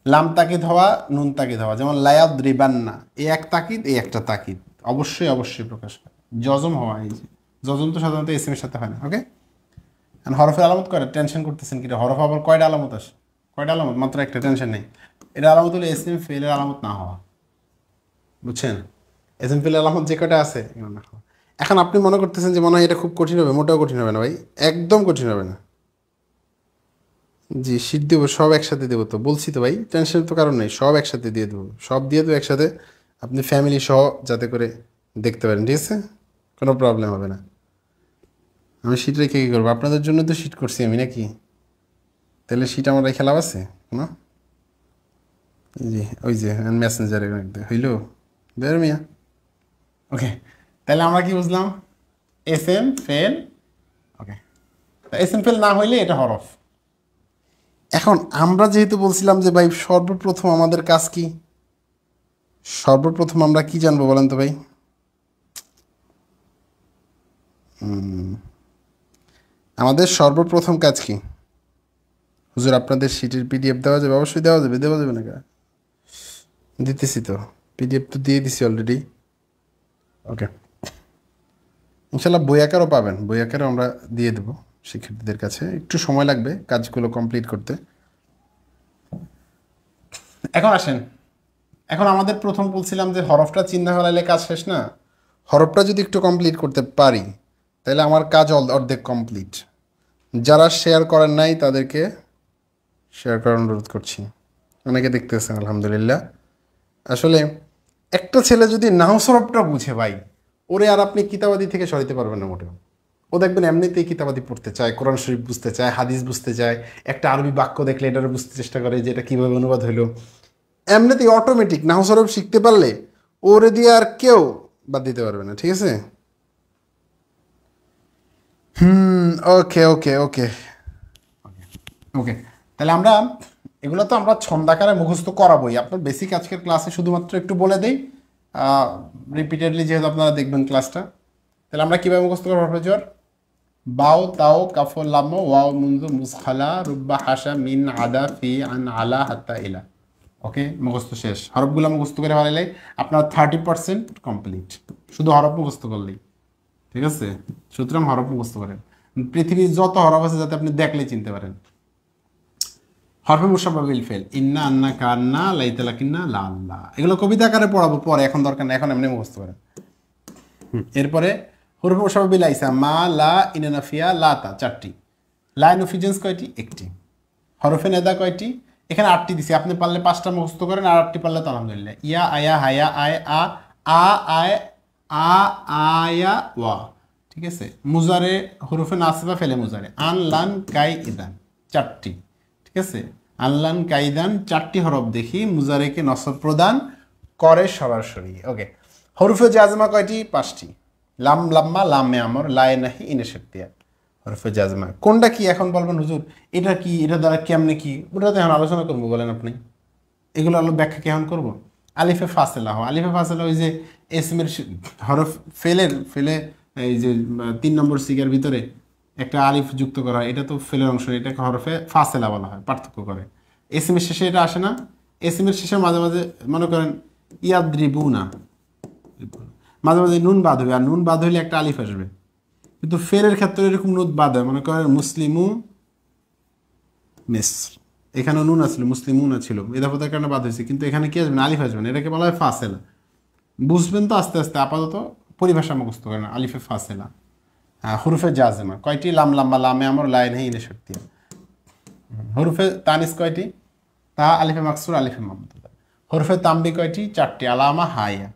লাম তাকিদ হওয়া, নুন তাকিদ হওয়া, যেমন লায়াদ রিবান্না, এই এক তাকিদ, এই একটা তাকিদ, অবশ্যই অবশ্যই প্রকাশ করে। জজম হওয়া, এই যে জজম তো সাধারণত এসএমের সাথে হয় না। ওকে, হরফের আলামত করে টেনশন করতেছেন কি, হরফ আবার কয়টা আলামত আসে? কয়টা আলামত? মাত্র একটা, টেনশন নেই। এটা আলামত হলো এসএম ফেলের আলামত না হওয়া, বুঝছেন? এসএম ফেলের আলামত যে কয়টা আছে এগুলো না হওয়া। এখন আপনি মনে করতেছেন যে মনে হয় এটা খুব কঠিন হবে, মোটেও কঠিন হবে না ভাই, একদম কঠিন হবে না। জি শীট দেবো, সব একসাথে দেবো, তো বলছি তো ভাই, টেনশনের তো কারণ নেই, সব একসাথে দিয়ে দেবো, সব দিয়ে দেবো একসাথে, আপনি ফ্যামিলি সহ যাতে করে দেখতে পারেন, ঠিক আছে, কোনো প্রবলেম হবে না। আমি শীট রেখে কী করবো? আপনাদের জন্য তো শীট করছি আমি, নাকি? তাহলে শীট আমার রেখে লাভ আছে কোনো? জি ওই যে মেসেঞ্জারে হইল বের মিয়া। ওকে, তাহলে আমরা কি বুঝলাম? SM fail. Okay, SM fail না হইলে এটা হরফ। এখন আমরা যেহেতু বলছিলাম যে ভাই সর্বপ্রথম আমাদের কাজ কি, সর্বপ্রথম আমরা কি জানবো বলেন তো ভাই? আমাদের সর্বপ্রথম কাজ কি? হুজুর আপনাদের শীটের পিডিএফ দেওয়া যাবে? অবশ্যই দেওয়া যাবে, দেওয়া যাবে না কা? দিতেছি তো, পিডিএফ তো দিয়ে দিছি অলরেডি। ওকে, ইনশাল্লাহ বই আকারও পাবেন, বই আকারও আমরা দিয়ে দেবো, শিক্ষার্থীদের কাছে একটু সময় লাগবে কাজগুলো কমপ্লিট করতে। এখন আসেন, এখন আমাদের প্রথম বলছিলাম যে হরফটা চিন্তা ফেলাইলে কাজ শেষ না। হরফটা যদি একটু কমপ্লিট করতে পারি তাহলে আমার কাজ অর্ধেক কমপ্লিট। যারা শেয়ার করেন নাই তাদেরকে শেয়ার করার অনুরোধ করছি। অনেকে দেখতেছেন আলহামদুলিল্লাহ। আসলে একটা ছেলে যদি নাহু সরফটা বুঝে ভাই, ওরে আর আপনি কিতাবাদি থেকে সরাইতে পারবেন না মোটেও। ও দেখবেন এমনিতেই কিতাবাদি পড়তে চায়, কোরআন শরীফ বুঝতে চায়, হাদিস বুঝতে চায়, একটা আরবি বাক্য দেখলে এটার বুঝতে চেষ্টা করে যে এটা কীভাবে অনুবাদ হইলো। এমনিতেই অটোমেটিক নাহু সরফ শিখতে পারলে ওরে দিয়ে আর কেউ বাদ দিতে পারবে না, ঠিক আছে? ওকে ওকে ওকে ওকে। তাহলে আমরা এগুলো তো আমরা ছন্দাকারে মুখস্থ করাবোই। আপনার বেসিক আজকের ক্লাসে শুধুমাত্র একটু বলে দিই, রিপিটেডলি যেহেতু আপনারা দেখবেন ক্লাসটা। তাহলে আমরা কীভাবে মুখস্থ করবো? হরফে বাও তাও কাফল লাম ওয়াও মুনজু মুসখালা রুব্বা হাসা মিন আদা ফি আন আলা হাত্তা ইলা। ওকে, মুখস্থ শেষ। হরফগুলো মুখস্থ করে ফেলাইলে আপনার 30% কমপ্লিট, শুধু হরফ মুখস্থ করলেই, ঠিক আছে? সুতরাং হরফ মুখস্থ করেন। পৃথিবীর যত হরফ আছে যাতে আপনি দেখলেই চিনতে পারেন। হরফে মুশাব্বাহ বিল ফেল, ইন্না আন্না কান্না লাইতালা কিন্না লা আল্লাহ, এগুলো কবিতা আকারে পড়াবো পরে, এখন দরকার না, এখন এমনি মুখস্থ করেন। এরপরে হরফে মুশাব্বাহ বিল আইসা মা লা ইনানাফিয়া লাতা, 4টি। লা ইনুফিজেন্স কয়টি? 1টি। হরফে নেদা কয়টি? এখানে 8টি দিছি, আপনি পারলে 5টা মুখস্থ করেন, আর 8টি পারলে তো আলহামদুলিল্লাহ। ইয়া আয়া হায়া আয় আ আয় আ আয়া ওয়া, ঠিক আছে? মুজারে হরফে নাসিবা ফেলে মুজারে আন লান কাই ইদান, 4টি, ঠিক আছে? আনলান কাইদান 4টি হরফ দেখি মুজারেকে নসব প্রদান করে সরাসরি। ওকে, হরফে জাজমা কয়টি? 5টি। লাম লাম্মা লামে আমর লায়ে নাহি ইনে শক্তিয়া, হরফে জাজমা। কোনটা কি এখন বলবেন হুজুর এটা কি, এটা দ্বারা কেমনে কি? ওটা তো এখন আলোচনা করবো, বলেন আপনি। এগুলো আলো ব্যাখ্যা কেমন করবো? আলিফে ফাসেলা হয়, আলিফে ফাসেলা ওই যে এসমের হরফ ফেলে এই যে 3 নম্বর সিগার ভিতরে একটা আলিফ যুক্ত করা হয়, এটা তো ফেলের অংশ, এটাকে হরফে ফাসেলা বলা হয়, পার্থক্য করে। এসএমের শেষে এটা আসে না, এসএমের শেষে মাঝে মাঝে মনে করেন ইয়াদ্রিবু না, মাঝে মাঝে নুন বাদ হবে, আর নুন বাদ হইলে একটা আলিফ আসবে। কিন্তু ফেলের ক্ষেত্রে এরকম নুন বাদ হয়, মনে করেন মুসলিমু মিসর, এখানে নুন আসছিল, মুসলিমুন ছিল, এদাফতের কারণে বাদ হয়েছে, কিন্তু এখানে কি আসবে না, আলিফ আসবে না, এটাকে বলা হয় ফাসেলা। বুঝবেন তো আস্তে আস্তে, আপাতত পরিভাষা মুখস্থ করেন। আলিফে ফাসেলা। হরফে জাজমা কয়টি? লাম লাম্বা লামে আমর লাইন হে ইনে শক্তি। হরফে তানিস কয়টি? তা আলিফে মাকসুর আলিফে মামদুদা। হরফে তাম্বি কয়টি? 4টি। আলামা হায়া।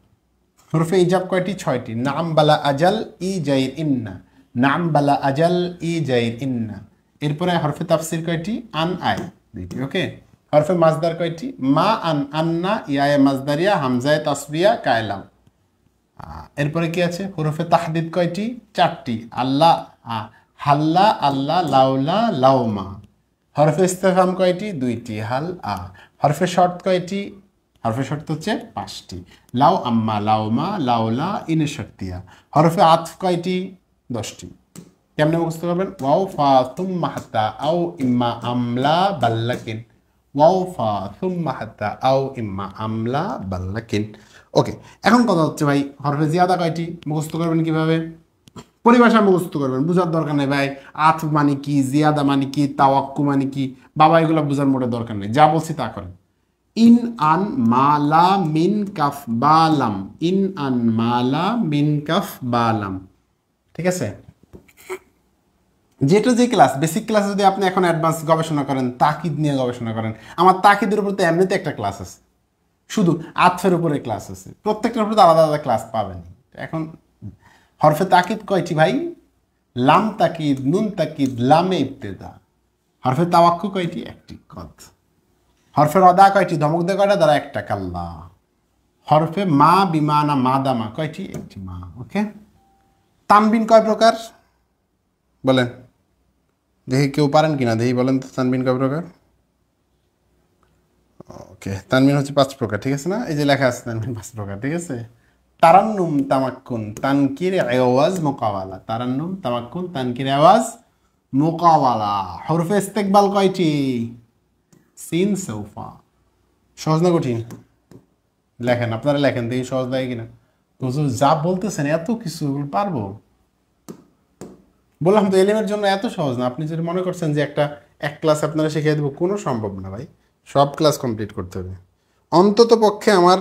হরফে ইজাব কয়টি? 6টি। নাম বালা আজাল ই জাইর ইন্না, নাম বালা আজাল ই জাইর ইন্না। এরপরে হরফে তাফসির কয়টি? আন আয়, 2টি। ওকে, হরফে মাজদার কয়টি? মা আন আন্না ইয়ায়ে মাজদারিয়া হামজায় তাসবিয়া কায়লাম। এরপরে কি আছে? হরফে তাহদিদ কয়টি? 4টি। আল্লাহ হাল্লা আল্লাহ লাউলা লাউমা। হরফে ইস্তেফাম কয়টি? 2টি। হাল আ। হরফে শর্ত কয়টি? হরফে শর্ত হচ্ছে 5টি। লাউ আম্মা লাউমা লাউলা ইনে শর্তিয়া। হরফে আতফ কয়টি? 10টি। কেমনে মুখস্থ করবেন? ওয়াও ফা তুম্মা হাত্তা আও ইম্মা আমলা বাল্লাকিন, ওয়াও ফা তুম্মা হাত্তা আও ইম্মা আমলা বাল্লাকিন। ওকে, এখন কথা হচ্ছে ভাই হরফে জিয়াদা কয়টি? মুখস্থ করবেন কিভাবে? পরিভাষা মুখস্থ করবেন, বুঝার দরকার নেই ভাই আতফ মানে কি, জিয়াদা মানে কি, তাওয়াক্কু মানে কি, বাবা এগুলো বুঝার মোটে দরকার নেই, যা বলছি তা করেন। ইন আন মালা মিন কাফ বালাম, ইন আন মালা মিন কাফ বালাম, ঠিক আছে? যেটা যে ক্লাস, বেসিক ক্লাস যদি আপনি এখন অ্যাডভান্স গবেষণা করেন, তাকিদ নিয়ে গবেষণা করেন, আমার তাকিদের উপর তো এমনিতে একটা ক্লাস আছে, শুধু আতফের উপরে ক্লাস আছে, প্রত্যেকটার উপরে তো আলাদা আলাদা ক্লাস পাবেন। এখন হরফে তাকিদ কয়টি ভাই? লাম তাকিদ, নুন তাকিদ, লামে ইবতেদা। হরফে তাওয়াক্কু কয়টি? 1টি। কদ। হরফে রদা কয়টি? ধমক দে কয়টা? দ্বারা 1টা। কাল্লা। হরফে মা বিমানা মাদামা কয়টি? 1টি মা। ওকে, তানবিন কয় প্রকার বলেন দেখি, কেউ পারেন কিনা দেখি, বলেন তো তানবিন কয় প্রকার? ওকে, তানবিন হচ্ছে 5 প্রকার, ঠিক আছে না? এই যে লেখা আছে তানবিন 5 প্রকার, ঠিক আছে? তারান্নুম তামাক্কুন তানকির আওয়াজ মুকাওয়ালা, তারান্নুম তামাক্কুন তানকির আওয়াজ মুকাওয়ালা। হরফে ইস্তেকবাল কয়টি? সিন সৌফা। সহজ না কঠিন? লেখেন, আপনারা লেখেন দেখি সহজ লাগে কিনা। হুজুর যা বলতেছেন এত কিছু পারবো? বললাম তো এলিমের জন্য এত সহজ না। আপনি যদি মনে করছেন যে এক ক্লাস আপনারা শিখিয়ে দেবো, কোনো সম্ভব না ভাই। সব ক্লাস কমপ্লিট করতে হবে। অন্তত পক্ষে আমার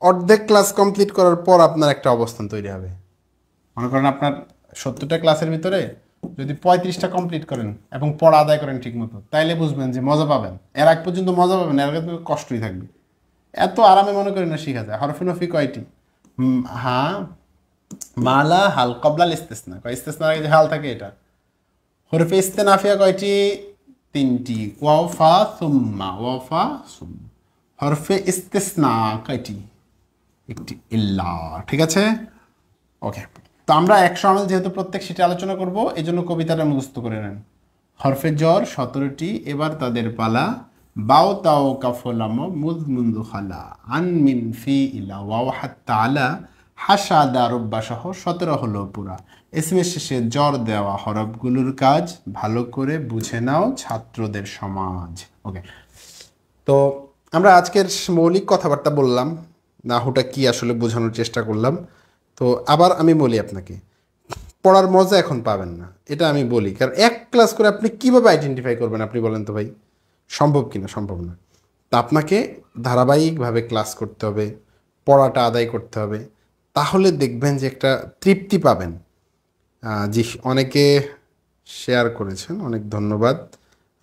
অর্ধেক ক্লাস কমপ্লিট করার পর আপনার একটা অবস্থান তৈরি হবে। মনে করেন আপনার 70টা ক্লাসের ভিতরে যদি 35টা কমপ্লিট করেন এবং পড়া আদায় করেন ঠিক মতো, তাইলে বুঝবেন যে মজা পাবেন। এর আগ পর্যন্ত মজা পাবেন, এর আগে তো কষ্টই থাকবে। এত আরামে মনে করেন না শিখা যায়। হরফে নফি কয়টি? হ্যাঁ, মালা হাল কবলাল ইস্তেসনা, ইস্তেসনার আগে যে হাল থাকে এটা। হরফে ইস্তেনাফিয়া কয়টি? 3টি। ওয়াফা সুম্মা, ওয়াফা সুম্মা। হরফে ইস্তেসনা কয়টি? একটি, ইল্লা। ঠিক আছে, ওকে। তো আমরা 100 আমল যেহেতু প্রত্যেক সিটে আলোচনা করব, এই জন্য কবিতাটা মুখস্থ করে নেন। হরফে জ্বর 17টি, এবার তাদের পালা। বাও তাও কাফলাম মুজ মুন্দু খালা আন মিন ফি ইলা ওয়াও হাত্তা আলা হাসা দারব্বা সহ 17 হলো পুরা। এসএমের শেষে জ্বর দেওয়া হরফগুলোর কাজ ভালো করে বুঝে নাও ছাত্রদের সমাজ। ওকে, তো আমরা আজকের মৌলিক কথাবার্তা বললাম, নাহুটা কি আসলে বোঝানোর চেষ্টা করলাম। তো আবার আমি বলি আপনাকে, পড়ার মজা এখন পাবেন না, এটা আমি বলি। কারণ এক ক্লাস করে আপনি কীভাবে আইডেন্টিফাই করবেন আপনি বলেন তো ভাই? সম্ভব কি না? সম্ভব না। তা আপনাকে ধারাবাহিকভাবে ক্লাস করতে হবে, পড়াটা আদায় করতে হবে, তাহলে দেখবেন যে একটা তৃপ্তি পাবেন। জি, অনেকে শেয়ার করেছেন, অনেক ধন্যবাদ।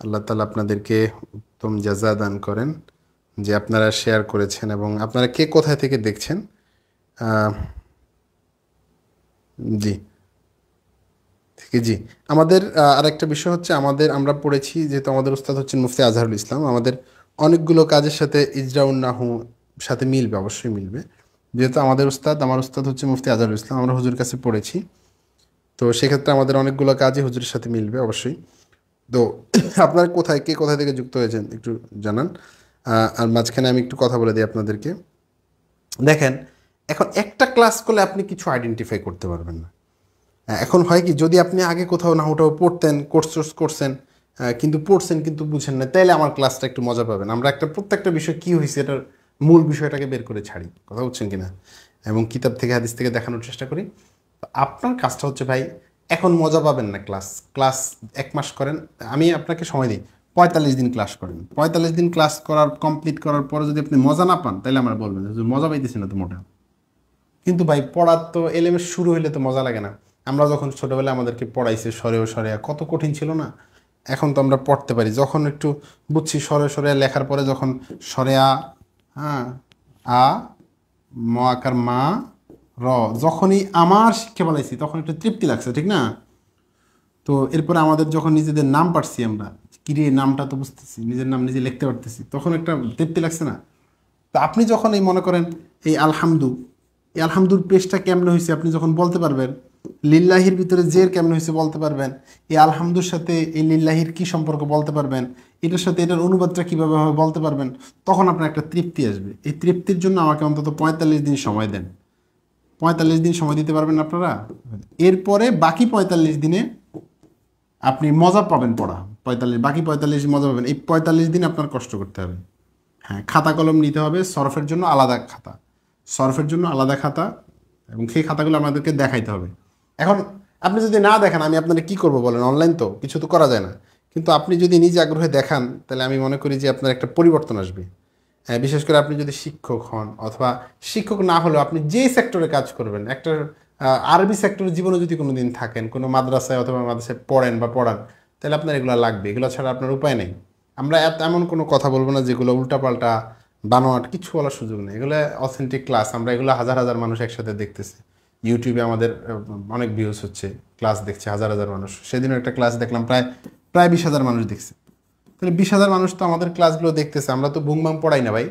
আল্লাহ তাআলা আপনাদেরকে উত্তম জাযা দান করেন যে আপনারা শেয়ার করেছেন। এবং আপনারা কে কোথায় থেকে দেখছেন? জি, থেকে জি। আমাদের আরেকটা বিষয় হচ্ছে, আমরা পড়েছি, যেহেতু আমাদের উস্তাদ হচ্ছেন মুফতি আজহারুল ইসলাম, আমাদের অনেকগুলো কাজের সাথে ইজরাউন নাহু সাথে মিলবে, অবশ্যই মিলবে। যেহেতু আমার উস্তাদ হচ্ছে মুফতি আজহারুল ইসলাম, আমরা হুজুর কাছে পড়েছি, তো সেক্ষেত্রে আমাদের অনেকগুলো কাজই হুজুরের সাথে মিলবে অবশ্যই। তো আপনার কে কোথায় থেকে যুক্ত হয়েছেন একটু জানান। আর মাঝখানে আমি একটু কথা বলে দিই আপনাদেরকে। দেখেন, এখন একটা ক্লাস করলে আপনি কিছু আইডেন্টিফাই করতে পারবেন না। এখন হয় কি, যদি আপনি আগে কোথাও নাহুটাও পড়তেন, কোর্স করছেন, কিন্তু পড়ছেন কিন্তু বুঝেন না, তাইলে আমার ক্লাসটা একটু মজা পাবেন। আমরা প্রত্যেকটা বিষয় কী হয়েছে এটার মূল বিষয়টাকে বের করে ছাড়ি, কথা বুঝছেন কিনা, এবং কিতাব থেকে হাদিস থেকে দেখানোর চেষ্টা করি। তো আপনার কাজটা হচ্ছে ভাই, এখন মজা পাবেন না। ক্লাস 1 মাস করেন, আমি আপনাকে সময় দিই, 45 দিন ক্লাস করেন। 45 দিন ক্লাস কমপ্লিট করার পরে যদি আপনি মজা না পান, তাহলে আমার বলবেন যে মজা পাইতেছি না তো মোটা। কিন্তু ভাই পড়ার তো এলেমের শুরু হইলে তো মজা লাগে না। আমরা যখন ছোটোবেলায় আমাদেরকে পড়াইছে সরে কত কঠিন ছিল না। এখন তো আমরা পড়তে পারি, যখন একটু বুঝছি সরে লেখার পরে, যখন সরেয়া, হ্যাঁ, আ ম আকার মা র, যখনই আমার শিক্ষা বলাইছি তখন একটু তৃপ্তি লাগছে, ঠিক না? তো এরপরে আমাদের যখন নিজেদের নাম পারছি, আমরা কিরে নামটা তো বুঝতেছি, নিজের নাম নিজে লিখতে পারতেছি, তখন একটা তৃপ্তি লাগছে না? তো আপনি যখন এই মনে করেন এই আলহামদুর পেশটা কেমন হয়েছে আপনি যখন বলতে পারবেন, লিল্লাহির ভিতরে জের কেমন হয়েছে বলতে পারবেন, এই আলহামদুর সাথে এই লিল্লাহির কী সম্পর্ক বলতে পারবেন, এটার সাথে এটার অনুবাদটা কীভাবে হবে বলতে পারবেন, তখন আপনার একটা তৃপ্তি আসবে। এই তৃপ্তির জন্য আমাকে অন্তত 45 দিন সময় দেন। 45 দিন সময় দিতে পারবেন আপনারা? এরপরে বাকি 45 দিনে আপনি মজা পাবেন পড়া। বাকি 45 মজা পাবেন। এই 45 দিন আপনার কষ্ট করতে হবে। হ্যাঁ, খাতা কলম নিতে হবে, সরফের জন্য আলাদা খাতা, এবং সেই খাতাগুলো আমাদেরকে দেখাইতে হবে। এখন আপনি যদি না দেখান, আমি আপনাদের কী করবো বলেন? অনলাইন তো, কিছু তো করা যায় না। কিন্তু আপনি যদি নিজে আগ্রহে দেখান, তাহলে আমি মনে করি যে আপনার একটা পরিবর্তন আসবে। হ্যাঁ, বিশেষ করে আপনি যদি শিক্ষক হন, অথবা শিক্ষক না হলেও আপনি যে সেক্টরে কাজ করবেন, একটা আরবি সেক্টরের জীবনে যদি কোনো দিন থাকেন, কোনো মাদ্রাসায় অথবা মাদ্রাসায় পড়ান, তাহলে আপনার এগুলো লাগবে। এগুলো ছাড়া আপনার উপায় নেই। আমরা এমন কোনো কথা বলবো না যেগুলো উল্টাপাল্টা বানোয়াট, কিছু বলার সুযোগ নেই। এগুলো অথেন্টিক ক্লাস। আমরা এগুলো হাজার হাজার মানুষ একসাথে দেখতেছি। ইউটিউবে আমাদের অনেক ভিউজ হচ্ছে, ক্লাস দেখছে হাজার হাজার মানুষ। সেদিনও একটা ক্লাস দেখলাম, প্রায় 20,000 মানুষ দেখছে। তাহলে 20,000 মানুষ তো আমাদের ক্লাসগুলো দেখতেছে। আমরা তো বুংবাং পড়াই না ভাই,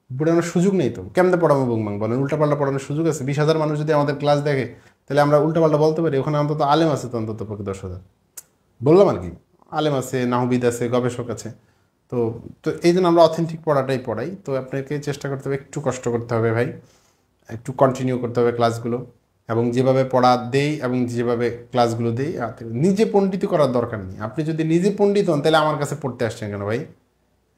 পড়ানোর সুযোগ নেই তো। কেমনে পড়াবো বুংবাং বলেন? উল্টাপাল্টা পড়ানোর সুযোগ আছে? 20,000 মানুষ যদি আমাদের ক্লাস দেখে, তাহলে আমরা উল্টাপাল্টা বলতে পারি? ওখানে অন্তত আলেম আছে তো, অন্তত পক্ষে 10,000 বললাম আর কি। আলেম আছে, নাহবিদ আছে, গবেষক আছে। তো তো এই জন্য আমরা অথেন্টিক পড়াটাই পড়াই। তো আপনাকে চেষ্টা করতে হবে, একটু কষ্ট করতে হবে ভাই, একটু কন্টিনিউ করতে হবে ক্লাসগুলো। এবং যেভাবে পড়া দেই এবং যেভাবে ক্লাসগুলো দেই, নিজে পণ্ডিত করার দরকার নেই। আপনি যদি নিজে পণ্ডিত হন, তাহলে আমার কাছে পড়তে আসছেন কেন ভাই?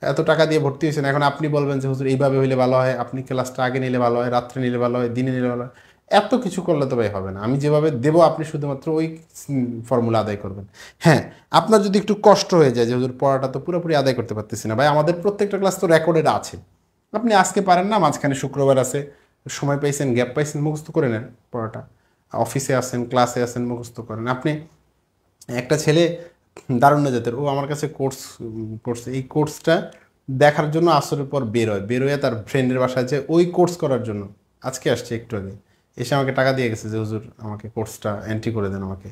এত টাকা দিয়ে ভর্তি হয়েছেন, এখন আপনি বলবেন যে হুজুর এইভাবে হইলে ভালো হয়, আপনি ক্লাসটা আগে নিলে ভালো হয়, রাত্রে নিলে ভালো হয়, দিনে নিলে ভালো হয়। এত কিছু করলে তো ভাই হবে না। আমি যেভাবে দেবো আপনি শুধুমাত্র ওই ফর্মুলা আদায় করবেন। হ্যাঁ, আপনার যদি একটু কষ্ট হয়ে যায় যে হুজুর পড়াটা তো পুরোপুরি আদায় করতে পারতেছি না, ভাই আমাদের প্রত্যেকটা ক্লাস তো রেকর্ডেড আছে। আপনি আজকে পারেন না, মাঝখানে শুক্রবার আছে, সময় পাইছেন, গ্যাপ পাইছেন, মুখস্থ করে নেন পড়াটা। অফিসে আছেন, ক্লাসে আছেন, মুখস্থ করেন। আপনি একটা ছেলে দারুণ্য জাতের, ও আমার কাছে কোর্স করছে, এই কোর্সটা দেখার জন্য আসরের পর বের হয়ে তার ফ্রেন্ডের বাসায় যে ওই কোর্স করার জন্য আজকে আসছে একটু আগে, এসে আমাকে টাকা দিয়ে গেছে যে হুজুর আমাকে কোর্সটা এন্ট্রি করে দেন আমাকে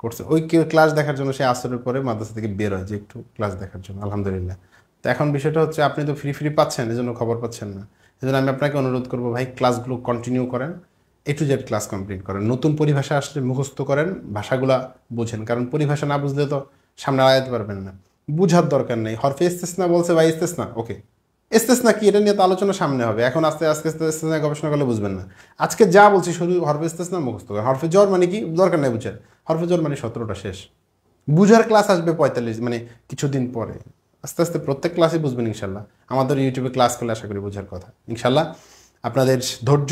কোর্সে। ওই ক্লাস দেখার জন্য সে আসরের পরে মাদ্রাসা থেকে বের হয় যে একটু ক্লাস দেখার জন্য। আলহামদুলিল্লাহ। তো এখন বিষয়টা হচ্ছে আপনি তো ফ্রি পাচ্ছেন, এজন্য খবর পাচ্ছেন না। এজন্য আমি আপনাকে অনুরোধ করবো ভাই, ক্লাসগুলো কন্টিনিউ করেন, A to Z class complete করেন। নতুন পরিভাষা আসলে মুখস্থ করেন, ভাষাগুলা বোঝেন, কারণ পরিভাষা না বুঝলে তো সামনে আগাতে পারবেন না। বুঝার দরকার নেই, হরফে ইস্তেসনা বলছে ভাই, ইস্তেসনা ওকে, ইস্তেসনা কি এটা নিয়ে তো আলোচনা সামনে হবে, এখন আস্তে আস্তে আস্তে ইস্তেসনা গবেষণা করলে বুঝবেন না। আজকে যা বলছি শুধু হরফে ইস্তেসনা মুখস্থ করেন। হরফে জ্বর মানে কি দরকার নেই বুঝার, হরফে জ্বর মানে 17টা শেষ। বুঝার ক্লাস আসবে 45 মানে কিছুদিন পরে, আস্তে আস্তে প্রত্যেক ক্লাসে বুঝবেন ইনশাল্লাহ। আমাদের ইউটিউবে ক্লাস করলে আশা করি বোঝার কথা ইনশাল্লাহ। আপনাদের ধৈর্য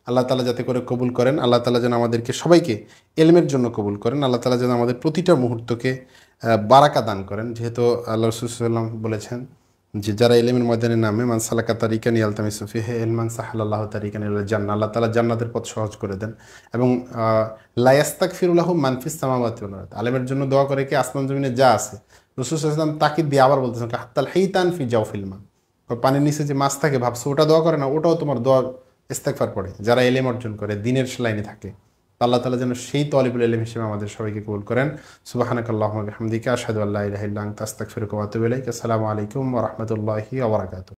আল্লাহ তালা যাতে করে কবুল করেন, আল্লাহ তালা যেন আমাদেরকে সবাইকে এলমের জন্য কবুল করেন, আল্লাহ তালা যেন আমাদের প্রতিটা মুহূর্তকে বারাকা দান করেন। যেহেতু আল্লাহ রসুলাম বলেছেন যে যারা এলেমের ময়দানে নামে, মান সালাকা তারিকান ইয়ালতামিসু ফিহি ইলমান সাহালাল্লাহু তারিকান ইলাল জান্নাহ, আল্লাহ তাআলা জান্নাতের পথ সহজ করে দেন। এবং লা ইয়াস্তাগফিরু লাহু মান ফিস সামাওয়াতি ওয়াল আরদ, আলেমের জন্য দোয়া করে কি আসমান জমিনে যা আছে। রাসূল সাল্লাল্লাহু আলাইহি ওয়াসাল্লাম তাকিদ দিয়ে আবার বলতেছেন হাত্তাল হাইতান ফি জাওফিল মা, পানির নিচে যে মাছ থাকে ভাবছো ওটা দোয়া করে না, ওটাও তোমার দোয়া ইস্তেগফার পড়ে। যারা এলেম অর্জন করে দিনের লাইনে থাকে, আল্লাহ তাআলা যেন সেই তলিবুল ইলম হিসেবে আমাদের সবাইকে কবুল করেন। সুবহানাকাল্লাহুম্মা বিহামদিকা আশহাদু আল্লা ইলাহা ইল্লা আনতা আস্তাগফিরুকা ওয়া আতুবু ইলাইক। আসসালামু আলাইকুম ওয়া রাহমাতুল্লাহি ওয়া বারাকাতুহু।